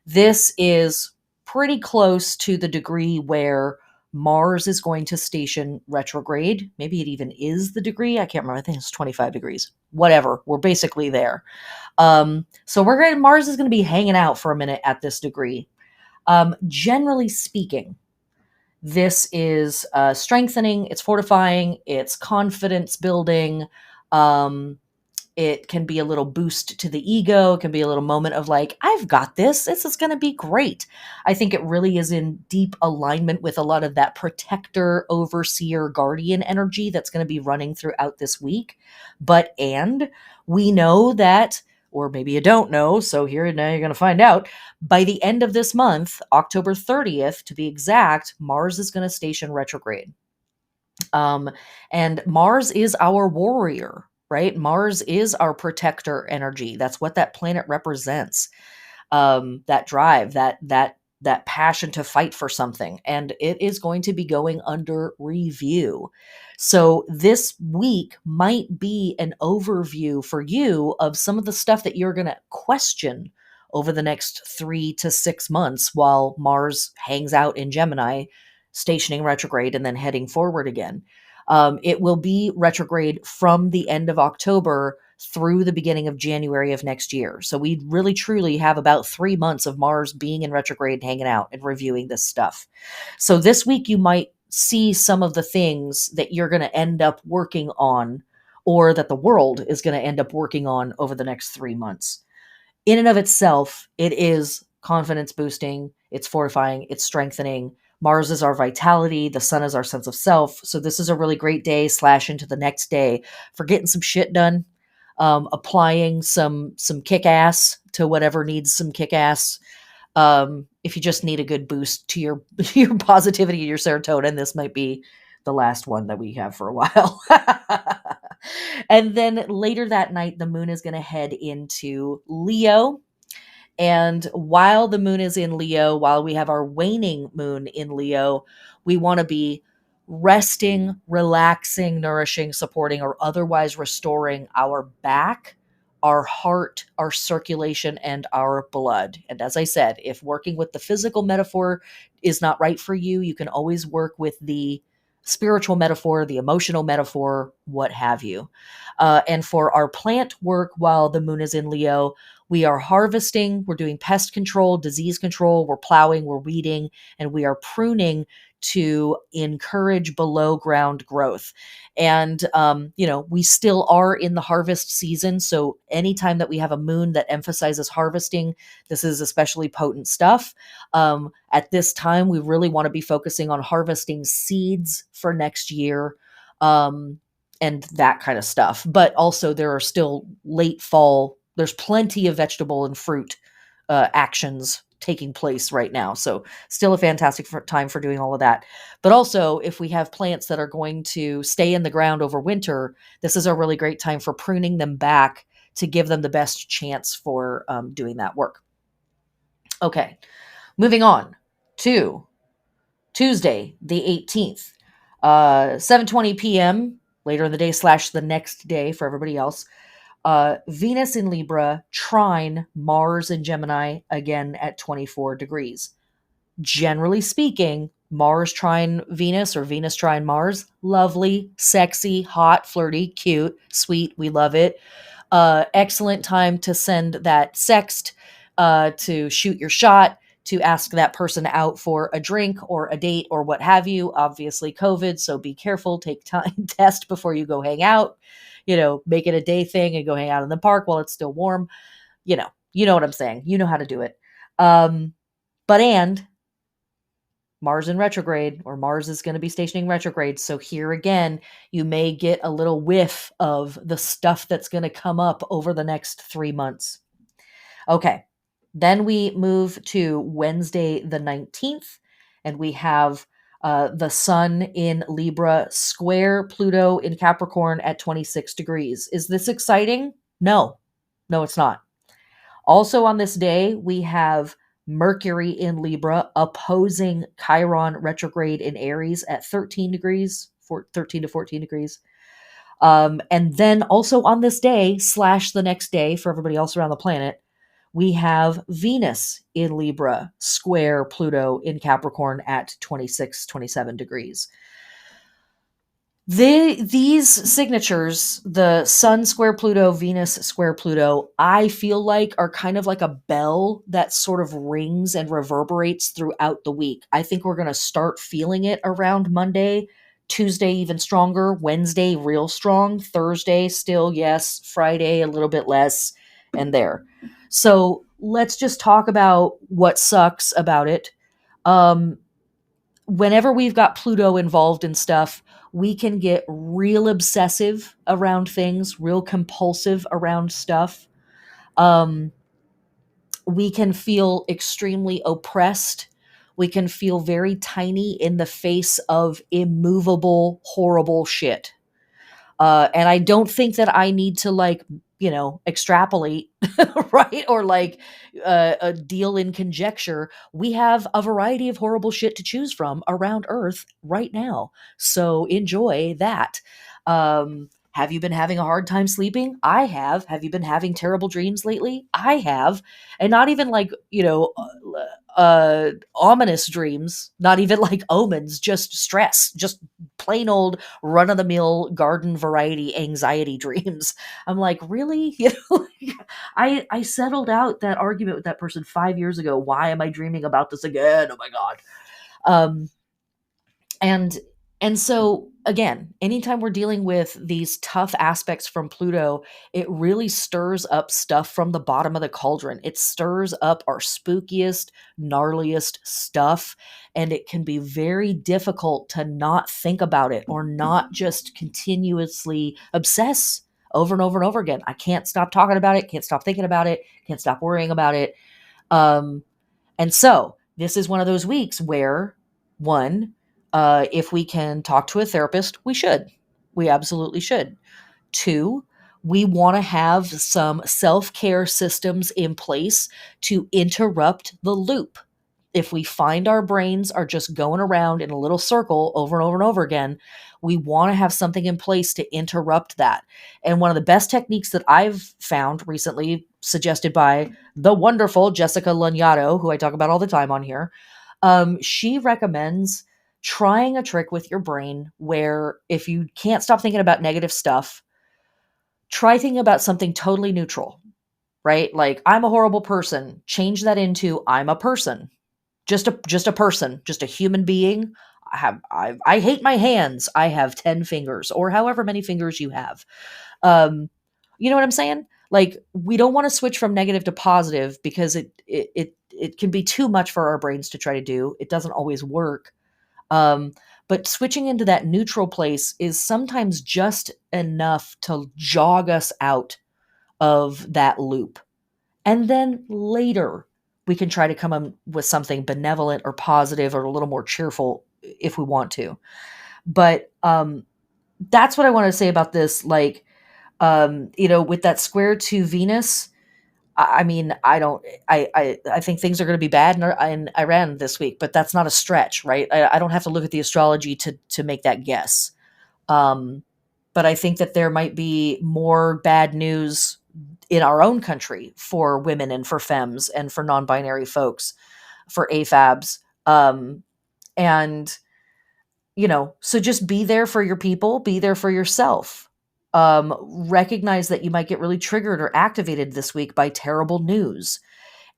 this is pretty close to the degree where Mars is going to station retrograde. Maybe it even is the degree. I can't remember. I think it's 25 degrees. Whatever. We're basically there. So Mars is going to be hanging out for a minute at this degree. Generally speaking, this is strengthening, it's fortifying, it's confidence building. It can be a little boost to the ego. It can be a little moment of like, I've got this. This is going to be great. I think it really is in deep alignment with a lot of that protector, overseer, guardian energy that's going to be running throughout this week. And we know that, or maybe you don't know, so here now you're going to find out, by the end of this month, October 30th to be exact, Mars is going to station retrograde. And Mars is our warrior, right? Mars is our protector energy. That's what that planet represents. That drive, that passion to fight for something. And it is going to be going under review. So this week might be an overview for you of some of the stuff that you're going to question over the next 3 to 6 months while Mars hangs out in Gemini, stationing retrograde and then heading forward again. It will be retrograde from the end of October through the beginning of January of next year. So we really truly have about 3 months of Mars being in retrograde, hanging out and reviewing this stuff. So this week you might see some of the things that you're going to end up working on, or that the world is going to end up working on over the next 3 months. In and of itself, it is confidence boosting, it's fortifying, it's strengthening. Mars is our vitality, the sun is our sense of self. So this is a really great day slash into the next day for getting some shit done, applying some kick ass to whatever needs some kick ass. If you just need a good boost to your your positivity and your serotonin, this might be the last one that we have for a while. And then later that night, the moon is going to head into Leo. And while the moon is in Leo, while we have our waning moon in Leo, we want to be resting, relaxing, nourishing, supporting, or otherwise restoring our back, our heart, our circulation, and our blood. And as I said, if working with the physical metaphor is not right for you, you can always work with the spiritual metaphor, the emotional metaphor, what have you. And for our plant work while the moon is in Leo, we are harvesting, we're doing pest control, disease control, we're plowing, we're weeding, and we are pruning to encourage below ground growth. And, we still are in the harvest season. So anytime that we have a moon that emphasizes harvesting, this is especially potent stuff. At this time, we really want to be focusing on harvesting seeds for next year. And that kind of stuff. But also, there are still late fall, there's plenty of vegetable and fruit actions taking place right now. So, still a fantastic time for doing all of that. But also, if we have plants that are going to stay in the ground over winter, this is a really great time for pruning them back to give them the best chance for doing that work. Okay, moving on to Tuesday, the 18th, 7:20 p.m. later in the day slash the next day for everybody else. Venus in Libra, trine Mars in Gemini, again at 24 degrees. Generally speaking, Mars trine Venus or Venus trine Mars, lovely, sexy, hot, flirty, cute, sweet. We love it. Excellent time to send that sext, to shoot your shot, to ask that person out for a drink or a date or what have you. Obviously, COVID, so be careful. Take time, test before you go hang out. Make it a day thing and go hang out in the park while it's still warm. You know what I'm saying. You know how to do it. And Mars in retrograde, or Mars is going to be stationing retrograde. So here again, you may get a little whiff of the stuff that's going to come up over the next 3 months. Okay. Then we move to Wednesday, the 19th, and we have the sun in Libra square Pluto in Capricorn at 26 degrees. Is this exciting? No, it's not. Also on this day, we have Mercury in Libra opposing Chiron retrograde in Aries at 13 degrees, 13 to 14 degrees. And then also on this day slash the next day for everybody else around the planet, we have Venus in Libra square Pluto in Capricorn at 26, 27 degrees. These signatures, the Sun square Pluto, Venus square Pluto, I feel like are kind of like a bell that sort of rings and reverberates throughout the week. I think we're going to start feeling it around Monday, Tuesday even stronger, Wednesday real strong, Thursday still, yes, Friday a little bit less, and there. So let's just talk about what sucks about it. Whenever we've got Pluto involved in stuff, we can get real obsessive around things, real compulsive around stuff. We can feel extremely oppressed. We can feel very tiny in the face of immovable, horrible shit. And I don't think that I need to extrapolate, right? Or a deal in conjecture. We have a variety of horrible shit to choose from around Earth right now. So enjoy that. Have you been having a hard time sleeping? I have. Have you been having terrible dreams lately? I have. And not even ominous dreams, not even like omens, just stress, just plain old run of the mill garden variety anxiety dreams. I'm like, really? You know, like, I settled out that argument with that person 5 years ago. Why am I dreaming about this again? Oh my God. Um, and and so again, anytime we're dealing with these tough aspects from Pluto, it really stirs up stuff from the bottom of the cauldron. It stirs up our spookiest, gnarliest stuff, and it can be very difficult to not think about it or not just continuously obsess over and over and over again. I can't stop talking about it, can't stop thinking about it, can't stop worrying about it. um and so this is one of those weeks where, one, if we can talk to a therapist, we should. We absolutely should. Two, we want to have some self care systems in place to interrupt the loop. If we find our brains are just going around in a little circle over and over and over again, we want to have something in place to interrupt that. And one of the best techniques that I've found recently, suggested by the wonderful Jessica Lanyadoo, who I talk about all the time on here, she recommends trying a trick with your brain where if you can't stop thinking about negative stuff, try thinking about something totally neutral, right? Like, I'm a horrible person. Change that into I'm a person, just a person, just a human being. I hate my hands. I have 10 fingers or however many fingers you have. Um, you know what I'm saying? Like, we don't want to switch from negative to positive because it can be too much for our brains to try to do. It doesn't always work. Um, but switching into that neutral place is sometimes just enough to jog us out of that loop. And then later, we can try to come up with something benevolent or positive or a little more cheerful if we want to. But that's what I want to say about this. Like, with that square to Venus, I mean, I think things are going to be bad in Iran this week, but that's not a stretch, right? I don't have to look at the astrology to make that guess. Um, but I think that there might be more bad news in our own country for women and for femmes and for non-binary folks, for AFABs. And so just be there for your people, be there for yourself. Recognize that you might get really triggered or activated this week by terrible news.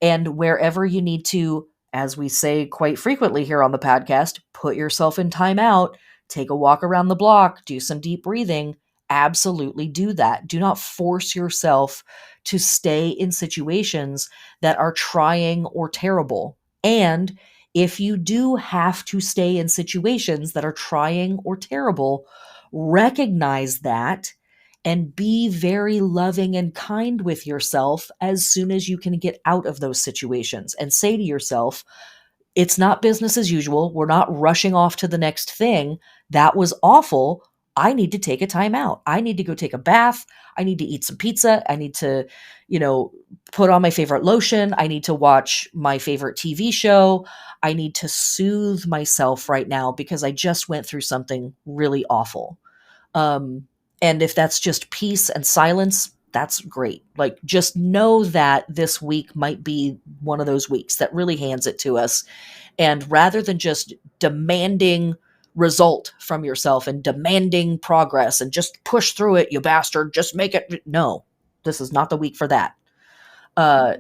And wherever you need to, as we say quite frequently here on the podcast, put yourself in timeout, take a walk around the block, do some deep breathing. Absolutely do that. Do not force yourself to stay in situations that are trying or terrible. And if you do have to stay in situations that are trying or terrible, recognize that and be very loving and kind with yourself as soon as you can get out of those situations, and say to yourself, it's not business as usual. We're not rushing off to the next thing. That was awful. I need to take a time out. I need to go take a bath. I need to eat some pizza. I need to, put on my favorite lotion. I need to watch my favorite TV show. I need to soothe myself right now because I just went through something really awful. Um, and if that's just peace and silence, that's great. Like, just know that this week might be one of those weeks that really hands it to us. And rather than just demanding result from yourself and demanding progress and just push through it, you bastard, just make it. No, this is not the week for that.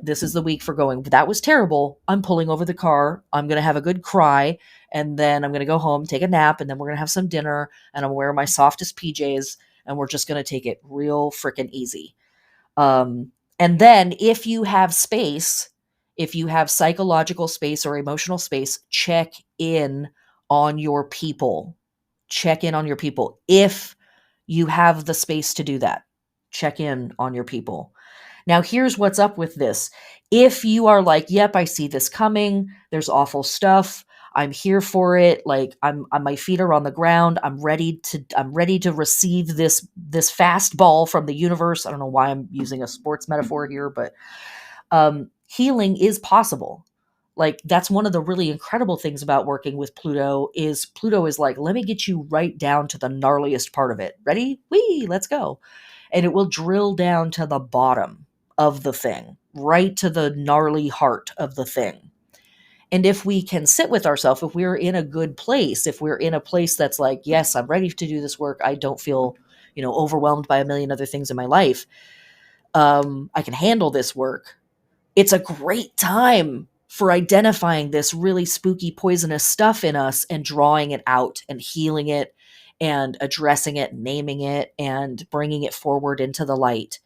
This is the week for going, that was terrible. I'm pulling over the car. I'm going to have a good cry. And then I'm going to go home, take a nap. And then we're going to have some dinner. And I'm wearing my softest PJs. And we're just going to take it real freaking easy. And then if you have space, if you have psychological space or emotional space, check in on your people. Check in on your people. If you have the space to do that, check in on your people. Now, here's what's up with this. If you are like, yep, I see this coming, there's awful stuff, I'm here for it, like my feet are on the ground, I'm ready to receive this fastball from the universe. I don't know why I'm using a sports metaphor here, but healing is possible. Like, that's one of the really incredible things about working with Pluto is like, let me get you right down to the gnarliest part of it. Ready? Whee, let's go. And it will drill down to the bottom of the thing, right to the gnarly heart of the thing. And if we can sit with ourselves, if we're in a good place, if we're in a place that's like, yes, I'm ready to do this work, I don't feel, overwhelmed by a million other things in my life, I can handle this work. It's a great time for identifying this really spooky, poisonous stuff in us and drawing it out and healing it and addressing it, naming it, and bringing it forward into the light.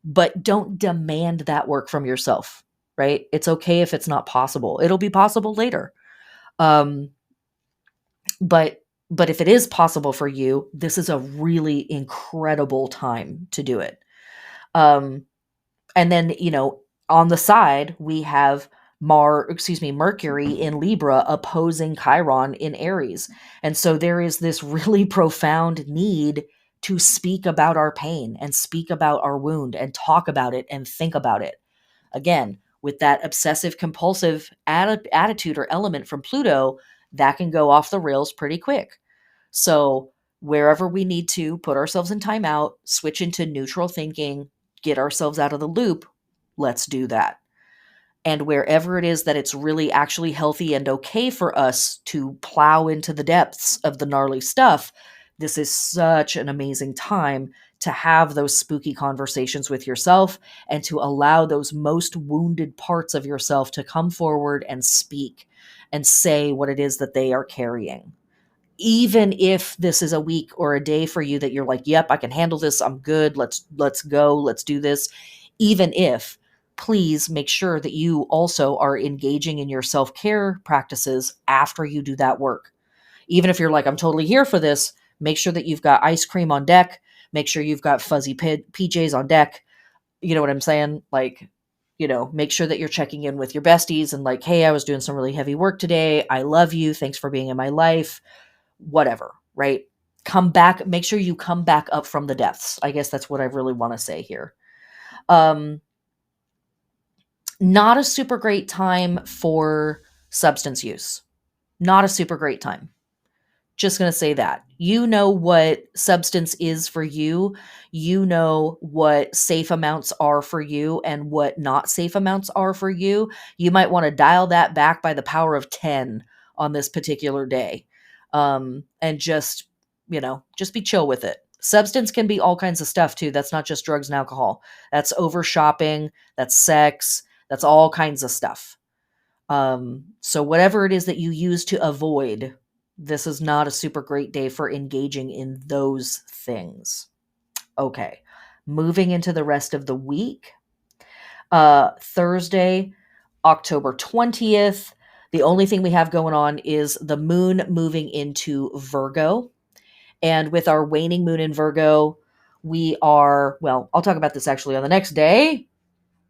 But don't demand that work from yourself, right? It's okay if it's not possible. It'll be possible later. Um, but but if it is possible for you, this is a really incredible time to do it. Um, and then, on the side, we have Mercury in Libra opposing Chiron in Aries. And so there is this really profound need to speak about our pain and speak about our wound and talk about it and think about it. Again, with that obsessive compulsive attitude or element from Pluto, that can go off the rails pretty quick. So, wherever we need to put ourselves in timeout, switch into neutral thinking, get ourselves out of the loop, let's do that. And wherever it is that it's really actually healthy and okay for us to plow into the depths of the gnarly stuff, this is such an amazing time to have those spooky conversations with yourself and to allow those most wounded parts of yourself to come forward and speak and say what it is that they are carrying. Even if this is a week or a day for you that you're like, yep, I can handle this, I'm good, let's go, let's do this. Even if, please make sure that you also are engaging in your self-care practices after you do that work. Even if you're like, I'm totally here for this, make sure that you've got ice cream on deck, make sure you've got fuzzy PJs on deck. You know what I'm saying? Like, make sure that you're checking in with your besties and like, hey, I was doing some really heavy work today, I love you, thanks for being in my life, whatever, right? Come back, make sure you come back up from the depths. I guess that's what I really want to say here. Um, Not a super great time for substance use. Not a super great time. Just going to say that. You know what substance is for you. You know what safe amounts are for you and what not safe amounts are for you. You might want to dial that back by the power of 10 on this particular day. And just be chill with it. Substance can be all kinds of stuff too. That's not just drugs and alcohol. That's over shopping. That's sex. That's all kinds of stuff. So whatever it is that you use to avoid, this is not a super great day for engaging in those things. Okay. Moving into the rest of the week. Thursday, October 20th. The only thing we have going on is the moon moving into Virgo. And with our waning moon in Virgo, I'll talk about this actually on the next day.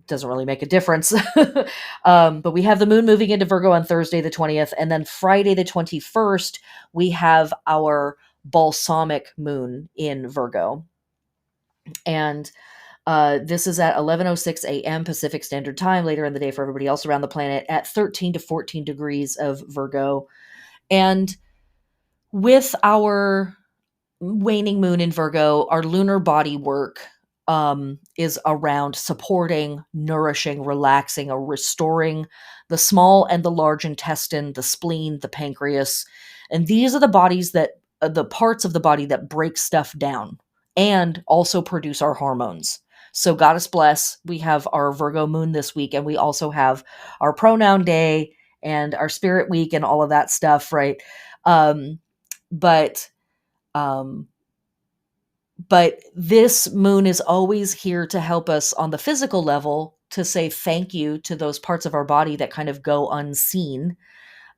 Doesn't really make a difference. But we have the moon moving into Virgo on Thursday, the 20th. And then Friday, the 21st, we have our balsamic moon in Virgo. And this is at 11:06 a.m. Pacific Standard Time, later in the day for everybody else around the planet, at 13 to 14 degrees of Virgo. And with our waning moon in Virgo, our lunar body work is around supporting, nourishing, relaxing, or restoring the small and the large intestine, the spleen, the pancreas. And these are the parts of the body that break stuff down and also produce our hormones. So, Goddess bless, we have our Virgo moon this week, and we also have our pronoun day and our spirit week and all of that stuff, right? Um, but um, but this moon is always here to help us on the physical level to say thank you to those parts of our body that kind of go unseen,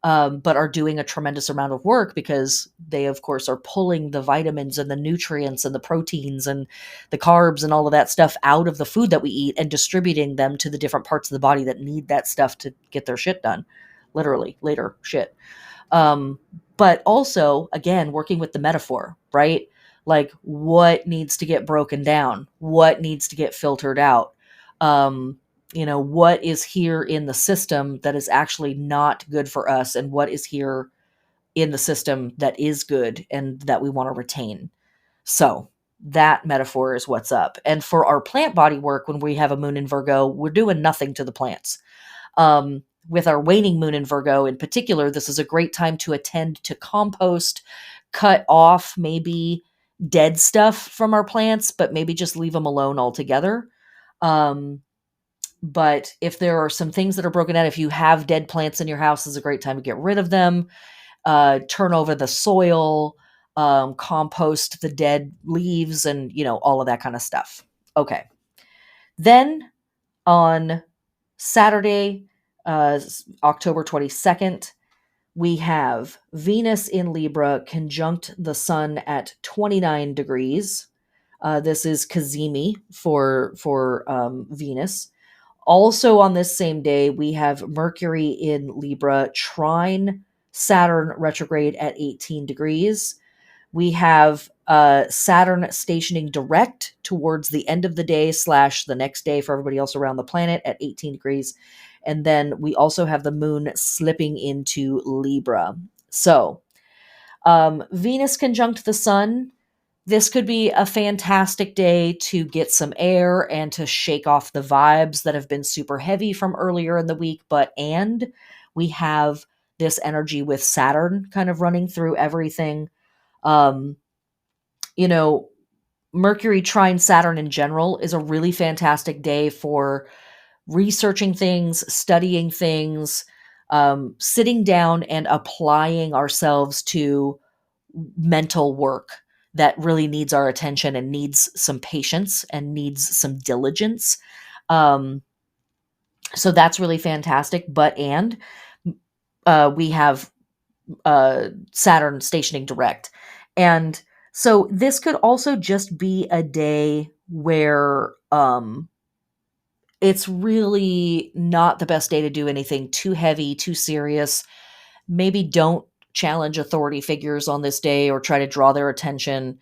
but are doing a tremendous amount of work because they, of course, are pulling the vitamins and the nutrients and the proteins and the carbs and all of that stuff out of the food that we eat and distributing them to the different parts of the body that need that stuff to get their shit done. Literally, later shit. Um, but also, again, working with the metaphor, right? Like what needs to get broken down, what needs to get filtered out, what is here in the system that is actually not good for us, and what is here in the system that is good and that we want to retain. So that metaphor is what's up. And for our plant body work, when we have a moon in Virgo, we're doing nothing to the plants. with our waning moon in Virgo in particular, this is a great time to attend to compost, cut off maybe dead stuff from our plants, but maybe just leave them alone altogether. Um, but if there are some things that are broken out, if you have dead plants in your house, this is a great time to get rid of them. Turn over the soil, compost the dead leaves, and all of that kind of stuff. Okay. Then on Saturday, October 22nd, we have Venus in Libra conjunct the Sun at 29 degrees. This is Kazemi for Venus. Also on this same day, we have Mercury in Libra trine Saturn retrograde at 18 degrees. We have Saturn stationing direct towards the end of the day / the next day for everybody else around the planet at 18 degrees. And then we also have the moon slipping into Libra. So Venus conjunct the sun. This could be a fantastic day to get some air and to shake off the vibes that have been super heavy from earlier in the week. And we have this energy with Saturn kind of running through everything. Um, you know, Mercury trine Saturn in general is a really fantastic day for researching things, studying things, sitting down and applying ourselves to mental work that really needs our attention and needs some patience and needs some diligence. Um, so that's really fantastic. We have Saturn stationing direct. And so this could also just be a day where it's really not the best day to do anything too heavy, too serious. Maybe don't challenge authority figures on this day or try to draw their attention.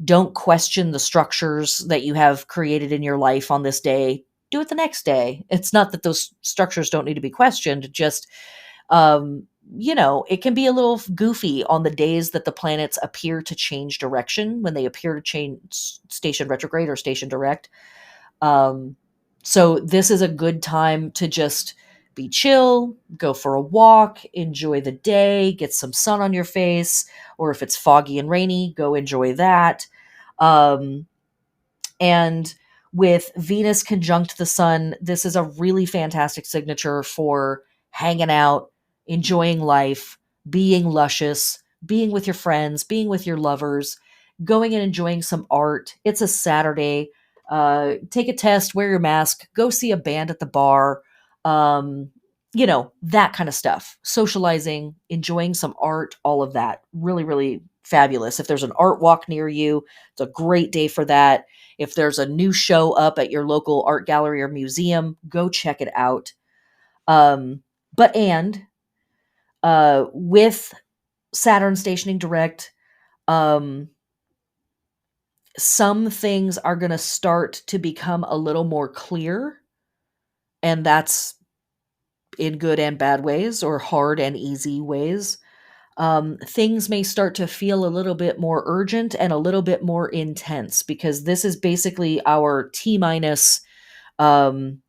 Don't question the structures that you have created in your life on this day. Do it the next day. It's not that those structures don't need to be questioned, just um, it can be a little goofy on the days that the planets appear to change direction, when they appear to change station retrograde or station direct. Um, so this is a good time to just be chill, go for a walk, enjoy the day, get some sun on your face, or if it's foggy and rainy, go enjoy that. Um, and with Venus conjunct the sun, this is a really fantastic signature for hanging out, enjoying life, being luscious, being with your friends, being with your lovers, going and enjoying some art. It's a Saturday. Take a test, wear your mask, go see a band at the bar, that kind of stuff. Socializing, enjoying some art, all of that. Really, really fabulous. If there's an art walk near you, it's a great day for that. If there's a new show up at your local art gallery or museum, go check it out. Um, but and With Saturn stationing direct, um, some things are going to start to become a little more clear, and that's in good and bad ways, or hard and easy ways. Things may start to feel a little bit more urgent and a little bit more intense, because this is basically our T minus um,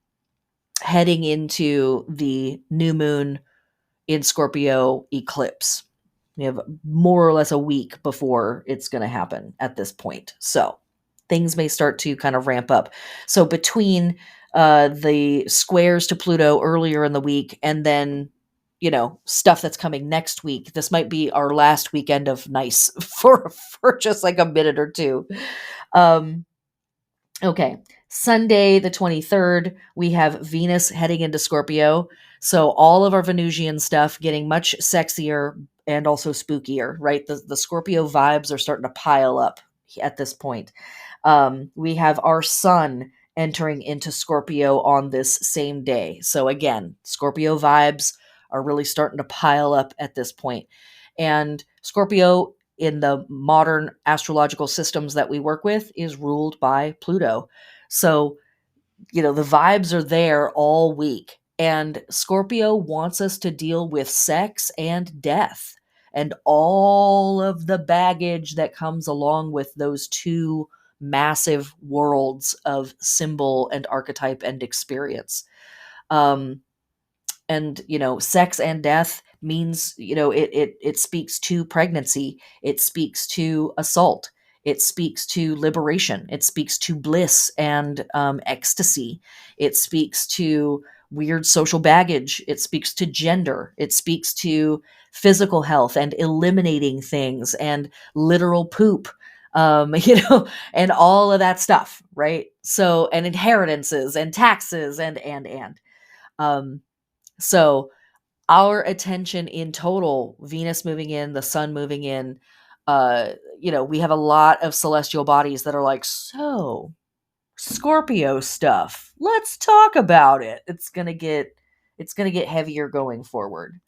heading into the new moon in Scorpio eclipse. We have more or less a week before it's going to happen at this point. So things may start to kind of ramp up. So between the squares to Pluto earlier in the week and then, stuff that's coming next week, this might be our last weekend of nice for just like a minute or two. Um, Okay. Sunday, the 23rd, we have Venus heading into Scorpio. So all of our Venusian stuff getting much sexier and also spookier, right? The Scorpio vibes are starting to pile up at this point. We have our sun entering into Scorpio on this same day. So again, Scorpio vibes are really starting to pile up at this point. And Scorpio, in the modern astrological systems that we work with, is ruled by Pluto. So, the vibes are there all week. And Scorpio wants us to deal with sex and death and all of the baggage that comes along with those two massive worlds of symbol and archetype and experience. Um, And sex and death means, it speaks to pregnancy, it speaks to assault, it speaks to liberation, it speaks to bliss and ecstasy, it speaks to weird social baggage, it speaks to gender, it speaks to physical health and eliminating things and literal poop, and all of that stuff, right? So, and inheritances and taxes and um so our attention in total, Venus moving in, the sun moving in, we have a lot of celestial bodies that are like, so Scorpio stuff. Let's talk about it. It's going to get heavier going forward.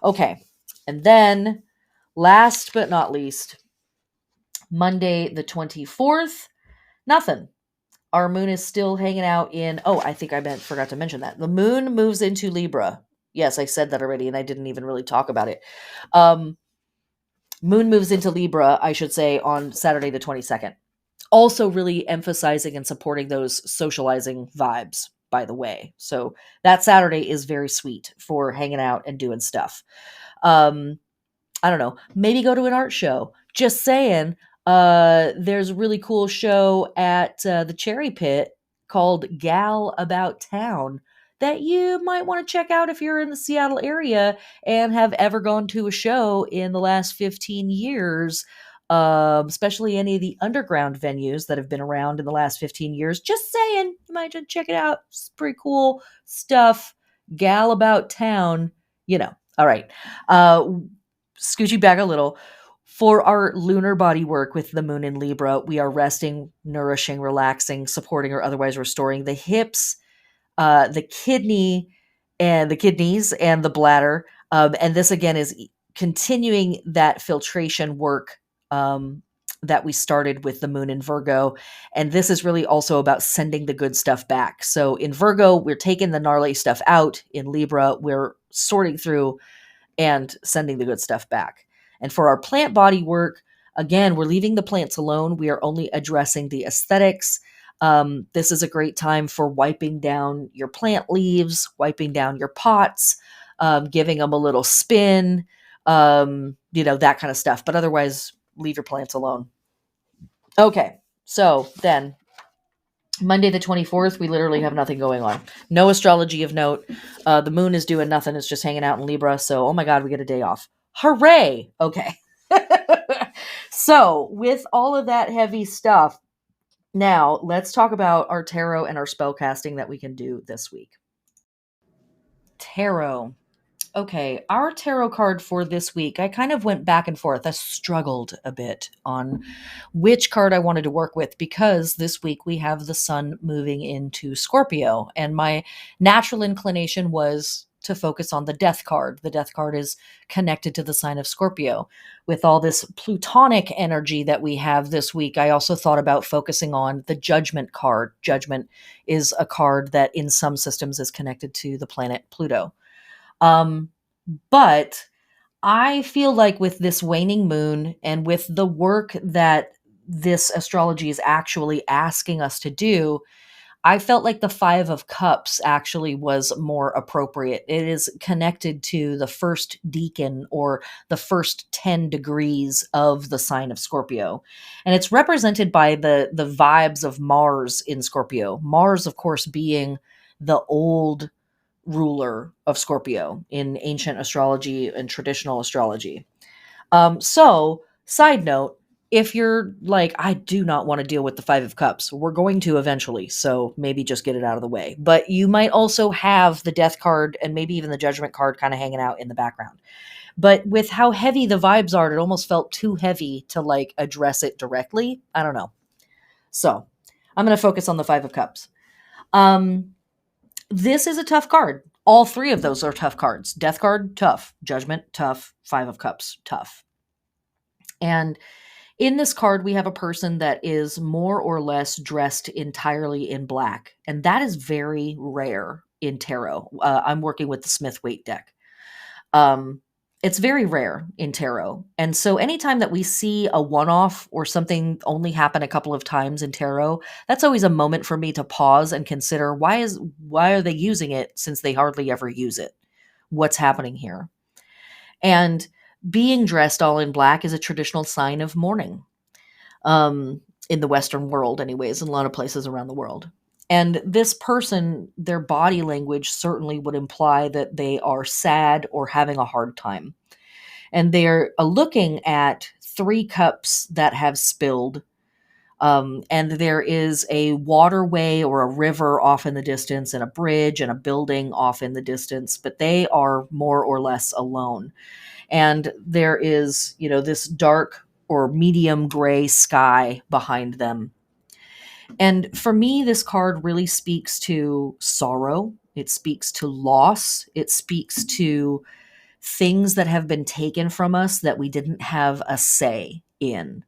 Okay. And then last but not least, Monday the 24th, nothing. Our moon is still hanging out in, oh, I think forgot to mention that. The moon moves into Libra. Yes, I said that already, and I didn't even really talk about it. Um, Moon moves into Libra, I should say, on Saturday the 22nd. Also really emphasizing and supporting those socializing vibes, by the way. So that Saturday is very sweet for hanging out and doing stuff. Um, I don't know, maybe go to an art show. Just saying, there's a really cool show at the Cherry Pit called Gal About Town that you might want to check out if you're in the Seattle area and have ever gone to a show in the last 15 years, especially any of the underground venues that have been around in the last 15 years. Just saying, you might just check it out. It's pretty cool stuff. Gal About Town, All right. Scoochie back a little. For our lunar body work with the moon in Libra, we are resting, nourishing, relaxing, supporting, or otherwise restoring the hips, the kidneys and the bladder. And this again is continuing that filtration work that we started with the moon in Virgo. And this is really also about sending the good stuff back. So in Virgo, we're taking the gnarly stuff out. In Libra, we're sorting through and sending the good stuff back. And for our plant body work, again, we're leaving the plants alone. We are only addressing the aesthetics. This is a great time for wiping down your plant leaves, wiping down your pots, giving them a little spin, that kind of stuff. But otherwise, leave your plants alone. Okay, so then Monday the 24th, we literally have nothing going on. No astrology of note. The moon is doing nothing. It's just hanging out in Libra. So, oh my God, we get a day off. Hooray! Okay. So, with all of that heavy stuff, now let's talk about our tarot and our spell casting that we can do this week. Tarot. Okay, our tarot card for this week, I kind of went back and forth. I struggled a bit on which card I wanted to work with because this week we have the sun moving into Scorpio, and my natural inclination was to focus on the death card. The death card is connected to the sign of Scorpio. With all this plutonic energy that we have this week, I also thought about focusing on the judgment card. Judgment is a card that in some systems is connected to the planet Pluto. But I feel like with this waning moon and with the work that this astrology is actually asking us to do, I felt like the Five of Cups actually was more appropriate. It is connected to the first decan or the first 10 degrees of the sign of Scorpio. And it's represented by the vibes of Mars in Scorpio. Mars, of course, being the old ruler of Scorpio in ancient astrology and traditional astrology. So, side note, if you're like, I do not want to deal with the Five of Cups, we're going to eventually, so maybe just get it out of the way. But you might also have the Death card and maybe even the Judgment card kind of hanging out in the background. But with how heavy the vibes are, it almost felt too heavy to like address it directly. I don't know. So, I'm going to focus on the Five of Cups. This is a tough card. All three of those are tough cards. Death card, tough. Judgment, tough. Five of Cups, tough. And in this card, we have a person that is more or less dressed entirely in black. And that is very rare in tarot. I'm working with the Smith-Waite deck. It's very rare in tarot. And so anytime that we see a one-off or something only happen a couple of times in tarot, that's always a moment for me to pause and consider why are they using it since they hardly ever use it? what's happening here. And being dressed all in black is a traditional sign of mourning, in the Western world, anyways, in a lot of places around the world. And this person, their body language certainly would imply that they are sad or having a hard time. And they're looking at 3 cups that have spilled. And there is a waterway or a river off in the distance, and a bridge and a building off in the distance, but they are more or less alone. And there is, this dark or medium gray sky behind them. And for me, this card really speaks to sorrow. It speaks to loss. It speaks to things that have been taken from us that we didn't have a say in.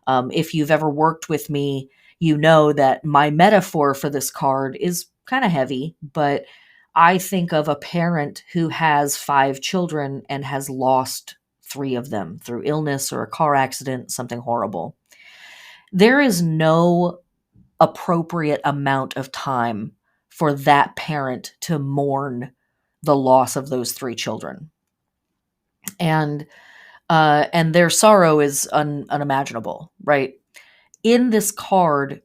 If you've ever worked with me, you know that my metaphor for this card is kind of heavy, but I think of a parent who has 5 children and has lost 3 of them through illness or a car accident, something horrible. There is no appropriate amount of time for that parent to mourn the loss of those 3 children. And their sorrow is unimaginable, right? In this card,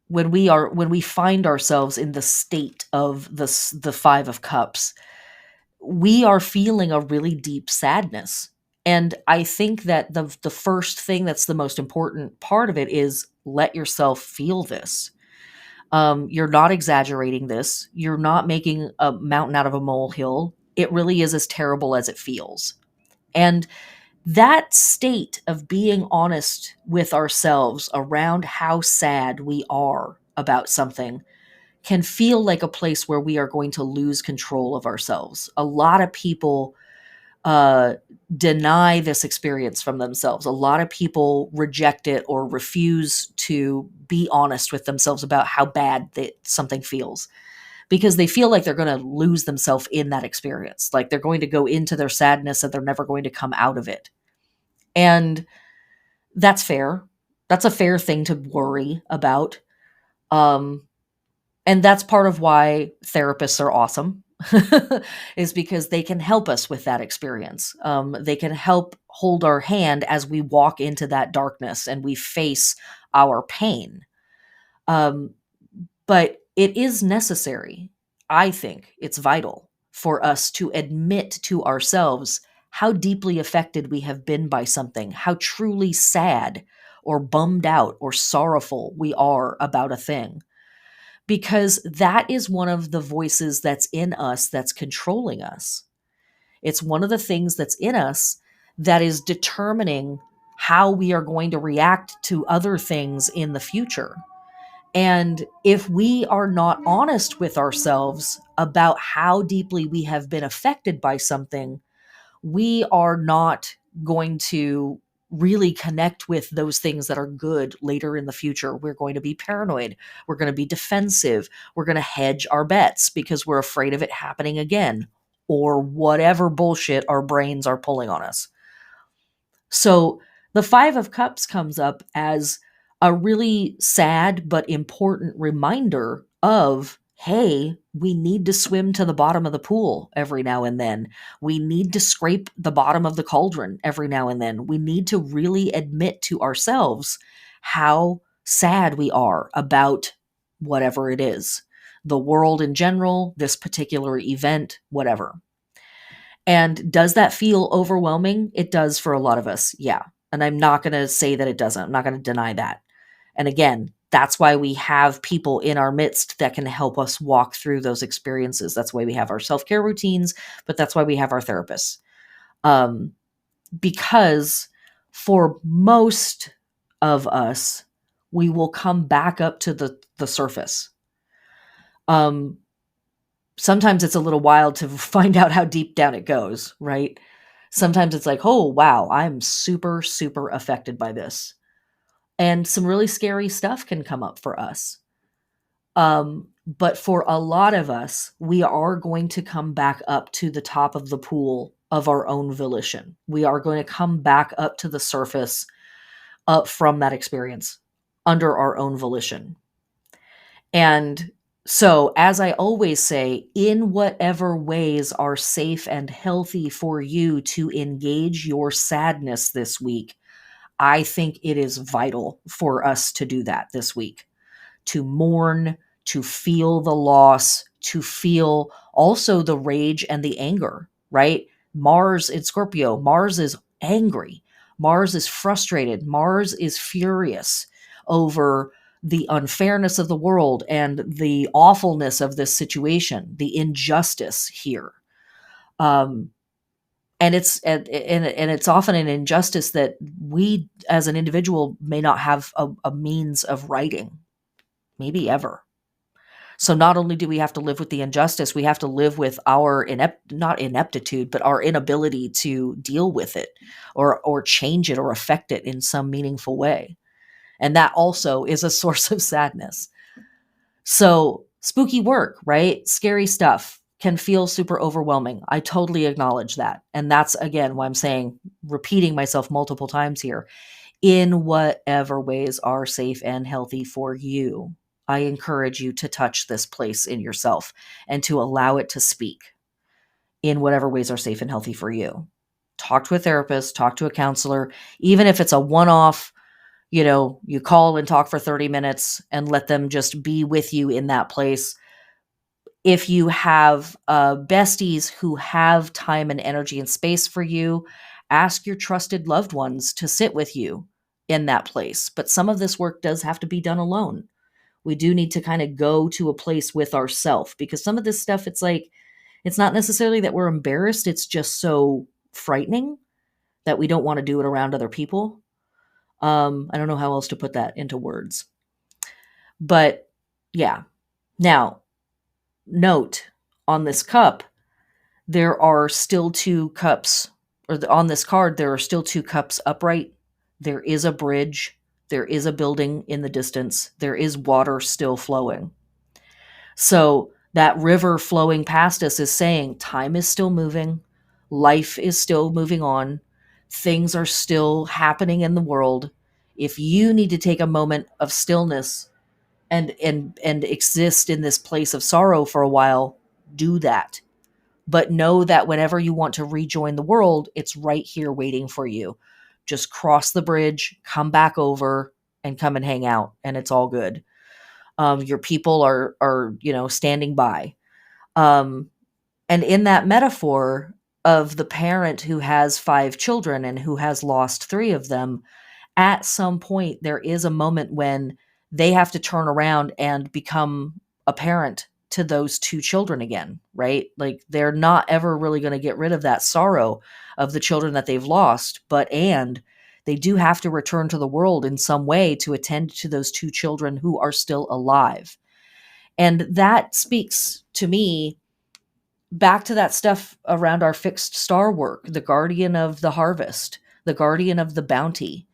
when we find ourselves in the state of the 5 of Cups, we are feeling a really deep sadness. And I think that the first thing that's the most important part of it is let yourself feel this. You're not exaggerating this. You're not making a mountain out of a molehill. It really is as terrible as it feels. And that state of being honest with ourselves around how sad we are about something can feel like a place where we are going to lose control of ourselves. A lot of people uh, deny this experience from themselves. A lot of people reject it or refuse to be honest with themselves about how bad something feels, because they feel like they're going to lose themselves in that experience. Like they're going to go into their sadness and they're never going to come out of it. And that's fair. That's a fair thing to worry about. Um, and that's part of why therapists are awesome, is because they can help us with that experience. They can help hold our hand as we walk into that darkness and we face our pain. Um, but it is necessary. I think it's vital for us to admit to ourselves how deeply affected we have been by something, how truly sad or bummed out or sorrowful we are about a thing. Because that is one of the voices that's in us that's controlling us. It's one of the things that's in us that is determining how we are going to react to other things in the future. And if we are not honest with ourselves about how deeply we have been affected by something, we are not going to really connect with those things that are good later in the future. We're going to be paranoid. We're going to be defensive. We're going to hedge our bets because we're afraid of it happening again, or whatever bullshit our brains are pulling on us. So the 5 of Cups comes up as a really sad but important reminder of, hey, we need to swim to the bottom of the pool every now and then. We need to scrape the bottom of the cauldron every now and then. We need to really admit to ourselves how sad we are about whatever it is, the world in general, this particular event, whatever. And does that feel overwhelming? It does for a lot of us. Yeah. And I'm not going to say that it doesn't. I'm not going to deny that. And again, that's why we have people in our midst that can help us walk through those experiences. That's why we have our self-care routines, but that's why we have our therapists. Because for most of us, we will come back up to the surface. Sometimes it's a little wild to find out how deep down it goes, right? Sometimes it's like, oh, wow, I'm super, super affected by this. And some really scary stuff can come up for us. But for a lot of us, we are going to come back up to the top of the pool of our own volition. We are going to come back up to the surface up from that experience under our own volition. And So, as I always say, in whatever ways are safe and healthy for you to engage your sadness this week, I think it is vital for us to do that this week, to mourn, to feel the loss, to feel also the rage and the anger, right? Mars in Scorpio, Mars is angry. Mars is frustrated. Mars is furious over the unfairness of the world and the awfulness of this situation, the injustice here. Um, and it's often an injustice that we as an individual may not have a means of righting, maybe ever. So not only do we have to live with the injustice, we have to live with our not ineptitude, but our inability to deal with it or change it or affect it in some meaningful way. And that also is a source of sadness. So spooky work, right? Scary stuff can feel super overwhelming. I totally acknowledge that. And that's again why I'm saying, repeating myself multiple times here, in whatever ways are safe and healthy for you. I encourage you to touch this place in yourself and to allow it to speak in whatever ways are safe and healthy for you. Talk to a therapist, talk to a counselor, even if it's a one off, you call and talk for 30 minutes and let them just be with you in that place. If you have besties who have time and energy and space for you, ask your trusted loved ones to sit with you in that place. But some of this work does have to be done alone. We do need to kind of go to a place with ourself, because some of this stuff, it's like, it's not necessarily that we're embarrassed. It's just so frightening that we don't want to do it around other people. I don't know how else to put that into words. But yeah. Now, note on this cup, there are still two cups, on this card, there are still two cups upright. There is a bridge. There is a building in the distance. There is water still flowing. So that river flowing past us is saying time is still moving. Life is still moving on. Things are still happening in the world. If you need to take a moment of stillness and exist in this place of sorrow for a while, do that. But know that whenever you want to rejoin the world, it's right here waiting for you. Just cross the bridge, come back over, and come and hang out, and it's all good. Your people are standing by. Um, and in that metaphor of the parent who has 5 children and who has lost 3 of them, at some point there is a moment when they have to turn around and become a parent to those 2 children again, right? Like, they're not ever really going to get rid of that sorrow of the children that they've lost, and they do have to return to the world in some way to attend to those 2 children who are still alive. And that speaks to me back to that stuff around our fixed star work, the guardian of the harvest, the guardian of the bounty,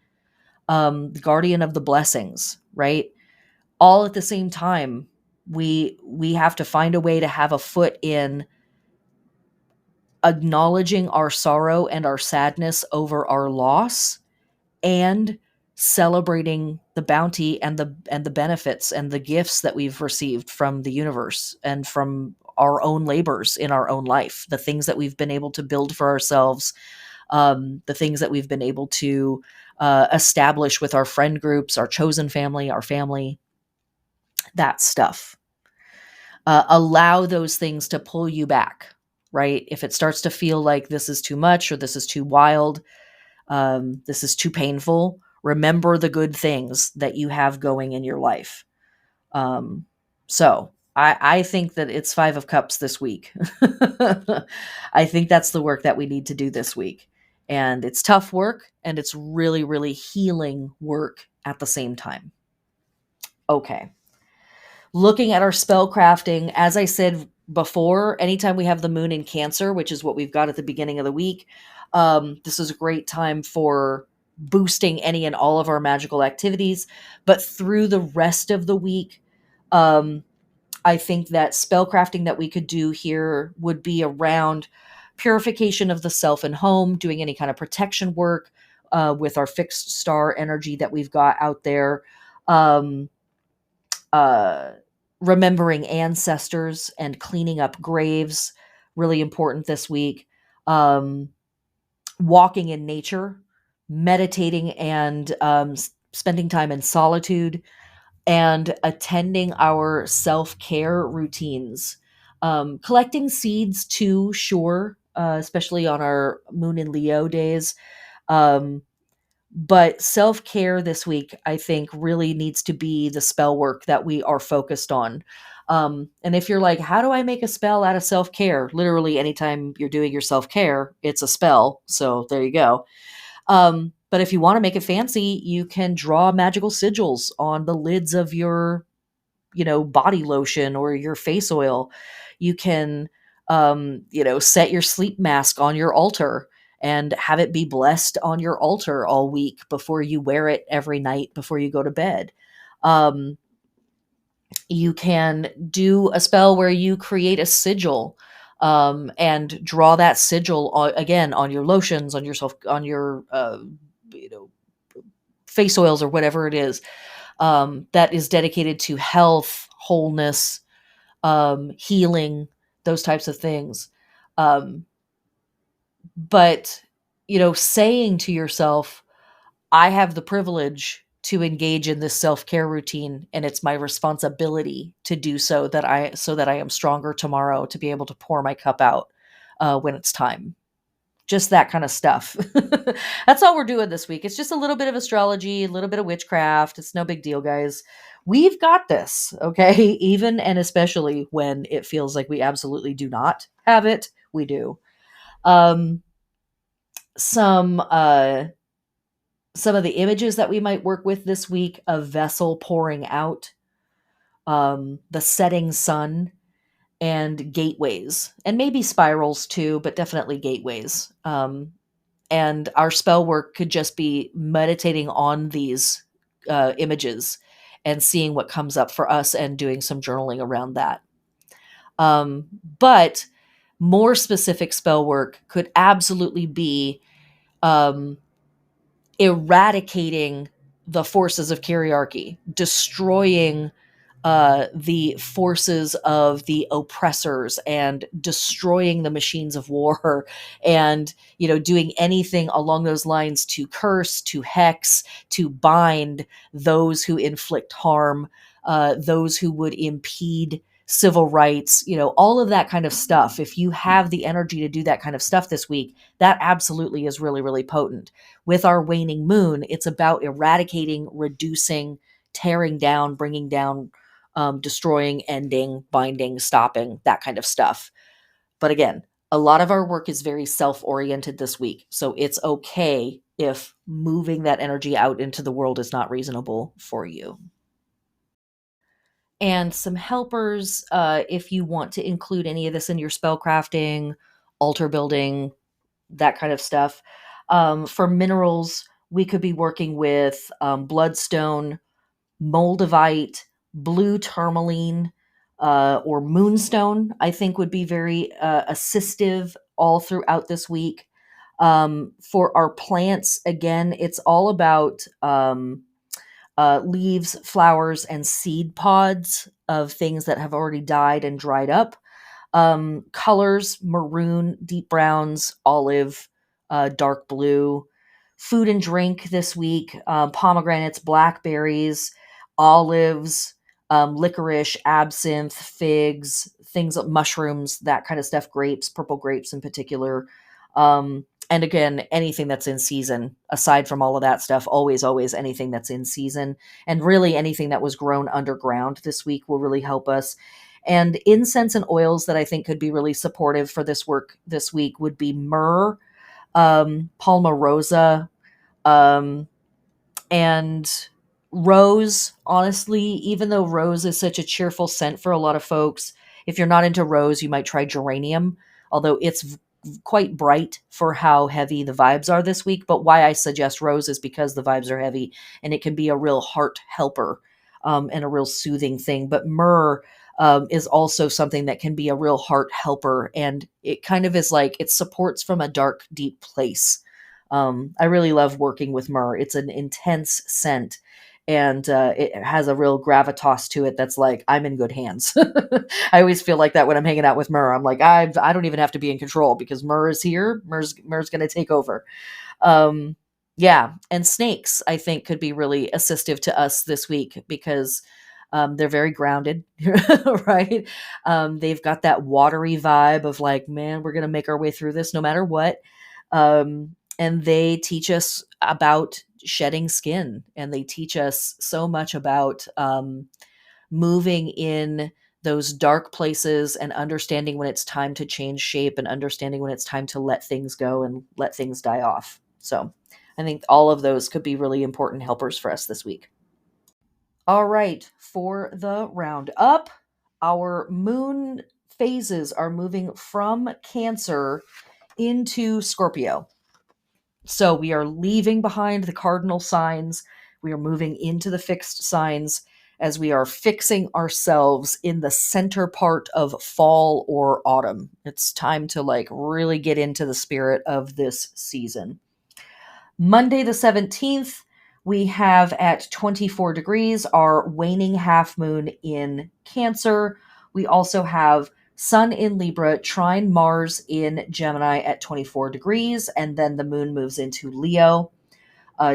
the guardian of the blessings, right? All at the same time, we have to find a way to have a foot in acknowledging our sorrow and our sadness over our loss, and celebrating the bounty and the benefits and the gifts that we've received from the universe and from our own labors in our own life, the things that we've been able to build for ourselves, the things that we've been able to establish with our friend groups, our chosen family, our family, that stuff. Allow those things to pull you back, right? If it starts to feel like this is too much or this is too wild, this is too painful, remember the good things that you have going in your life. So I think that it's 5 of Cups this week. I think that's the work that we need to do this week. And it's tough work, and it's really, really healing work at the same time. Okay. Looking at our spell crafting, as I said before, anytime we have the moon in Cancer, which is what we've got at the beginning of the week, this is a great time for boosting any and all of our magical activities. But through the rest of the week, I think that spellcrafting that we could do here would be around purification of the self and home, doing any kind of protection work with our fixed star energy that we've got out there. Um, uh, remembering ancestors and cleaning up graves, really important this week. Um, Walking in nature, meditating, and spending time in solitude, and attending our self care routines. Collecting seeds too, sure, especially on our Moon and Leo days. Um, but self care this week, I think, really needs to be the spell work that we are focused on. And if you're like, how do I make a spell out of self care? Literally, anytime you're doing your self care, it's a spell. So there you go. But if you want to make it fancy, you can draw magical sigils on the lids of your, body lotion or your face oil. You can, set your sleep mask on your altar and have it be blessed on your altar all week before you wear it every night before you go to bed. Um, you can do a spell where you create a sigil, and draw that sigil again on your lotions, on yourself, on your you know face oils or whatever it is, that is dedicated to health, wholeness, healing, those types of things. Um, but, saying to yourself, I have the privilege to engage in this self-care routine, and it's my responsibility to do so that I am stronger tomorrow to be able to pour my cup out when it's time. Just that kind of stuff. That's all we're doing this week. It's just a little bit of astrology, a little bit of witchcraft. It's no big deal, guys. We've got this, okay? Even and especially when it feels like we absolutely do not have it, we do. Um, some some of the images that we might work with this week: a vessel pouring out, the setting sun, and gateways, and maybe spirals too, but definitely gateways. And our spell work could just be meditating on these images and seeing what comes up for us and doing some journaling around that. But more specific spell work could absolutely be um, eradicating the forces of kyriarchy, destroying the forces of the oppressors, and destroying the machines of war, and doing anything along those lines to curse, to hex, to bind those who inflict harm, those who would impede civil rights, all of that kind of stuff. If you have the energy to do that kind of stuff this week, that absolutely is really, really potent. With our waning moon, it's about eradicating, reducing, tearing down, bringing down, destroying, ending, binding, stopping, that kind of stuff. But again, a lot of our work is very self oriented this week. So it's okay if moving that energy out into the world is not reasonable for you. And some helpers, if you want to include any of this in your spell crafting, altar building, that kind of stuff. For minerals, we could be working with bloodstone, moldavite, blue tourmaline, or moonstone, I think would be very assistive all throughout this week. For our plants, again, it's all about leaves, flowers, and seed pods of things that have already died and dried up. Colors: maroon, deep browns, olive, dark blue. Food and drink this week: pomegranates, blackberries, olives, licorice, absinthe, figs, things like mushrooms, that kind of stuff, grapes, purple grapes in particular. And again, anything that's in season, aside from all of that stuff, always, always anything that's in season. And really anything that was grown underground this week will really help us. And incense and oils that I think could be really supportive for this work this week would be myrrh, palmarosa, um, and rose. Honestly, even though rose is such a cheerful scent for a lot of folks, if you're not into rose, you might try geranium, although it's quite bright for how heavy the vibes are this week. But why I suggest rose is because the vibes are heavy and it can be a real heart helper, and a real soothing thing. But myrrh is also something that can be a real heart helper, and it kind of is like it supports from a dark, deep place. I really love working with myrrh. It's an intense scent, and it has a real gravitas to it that's like, I'm in good hands. I always feel like that when I'm hanging out with Myrrh. I'm like, I don't even have to be in control because Myrrh is here. Myrrh's going to take over. Um, yeah, and snakes, I think, could be really assistive to us this week because they're very grounded, right? They've got that watery vibe of like, man, we're going to make our way through this no matter what. And they teach us about shedding skin, and they teach us so much about moving in those dark places and understanding when it's time to change shape and understanding when it's time to let things go and let things die off. So I think all of those could be really important helpers for us this week. All right, for the roundup, our moon phases are moving from Cancer into Scorpio. So we are leaving behind the cardinal signs. We are moving into the fixed signs as we are fixing ourselves in the center part of fall or autumn. It's time to like really get into the spirit of this season. Monday the 17th, we have at 24 degrees our waning half moon in Cancer. We also have Sun in Libra, trine Mars in Gemini at 24 degrees, and then the moon moves into Leo.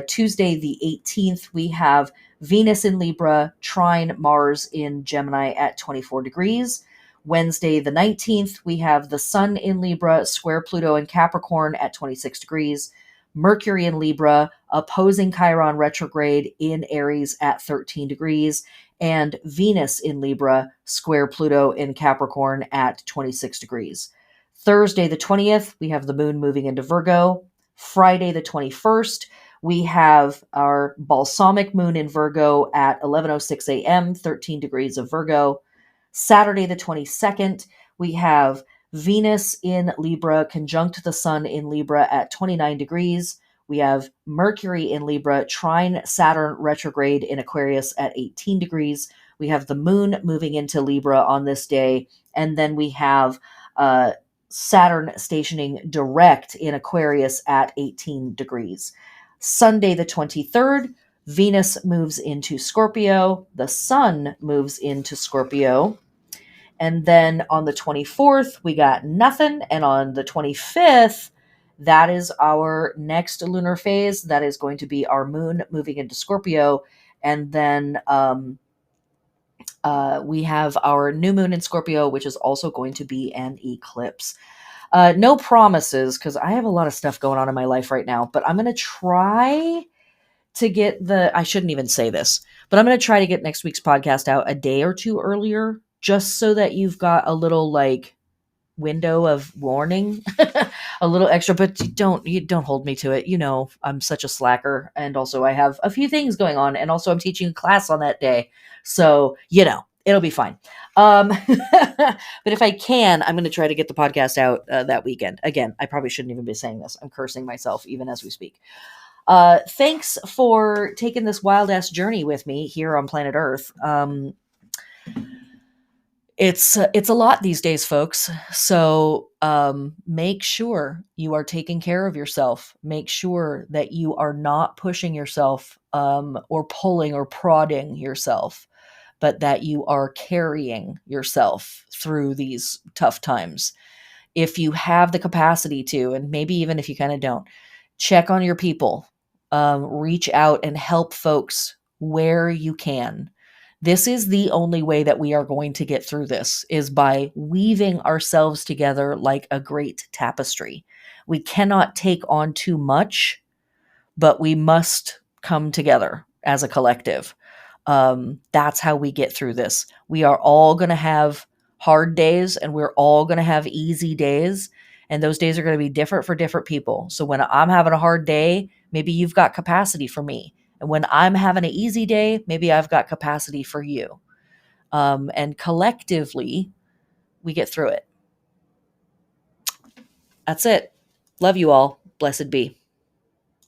Tuesday, the 18th, we have Venus in Libra, trine Mars in Gemini at 24 degrees. Wednesday, the 19th, we have the Sun in Libra, square Pluto in Capricorn at 26 degrees. Mercury in Libra, opposing Chiron retrograde in Aries at 13 degrees. And Venus in Libra, square Pluto in Capricorn at 26 degrees. Thursday, the 20th, we have the moon moving into Virgo. Friday, the 21st, we have our balsamic moon in Virgo at 11:06 a.m., 13 degrees of Virgo. Saturday, the 22nd, we have Venus in Libra conjunct the Sun in Libra at 29 degrees. We have Mercury in Libra trine Saturn retrograde in Aquarius at 18 degrees. We have the moon moving into Libra on this day. And then we have Saturn stationing direct in Aquarius at 18 degrees. Sunday, the 23rd, Venus moves into Scorpio. The Sun moves into Scorpio. And then on the 24th, we got nothing. And on the 25th, that is our next lunar phase. That is going to be our moon moving into Scorpio. And then we have our new moon in Scorpio, which is also going to be an eclipse. No promises, because I have a lot of stuff going on in my life right now, but I'm going to try to get I shouldn't even say this, but I'm going to try to get next week's podcast out a day or two earlier, just so that you've got a little like window of warning, a little extra, but you don't hold me to it. You know, I'm such a slacker. And also I have a few things going on. And also I'm teaching a class on that day. So, you know, it'll be fine. But if I can, I'm going to try to get the podcast out that weekend. Again, I probably shouldn't even be saying this. I'm cursing myself even as we speak. Thanks for taking this wild ass journey with me here on planet Earth. It's a lot these days, folks. So make sure you are taking care of yourself. Make sure that you are not pushing yourself or pulling or prodding yourself, but that you are carrying yourself through these tough times. If you have the capacity to, and maybe even if you kind of don't, check on your people, reach out and help folks where you can. This is the only way that we are going to get through this, is by weaving ourselves together like a great tapestry. We cannot take on too much, but we must come together as a collective. That's how we get through this. We are all going to have hard days and we're all going to have easy days. And those days are going to be different for different people. So when I'm having a hard day, maybe you've got capacity for me. And when I'm having an easy day, maybe I've got capacity for you. And collectively, we get through it. That's it. Love you all. Blessed be.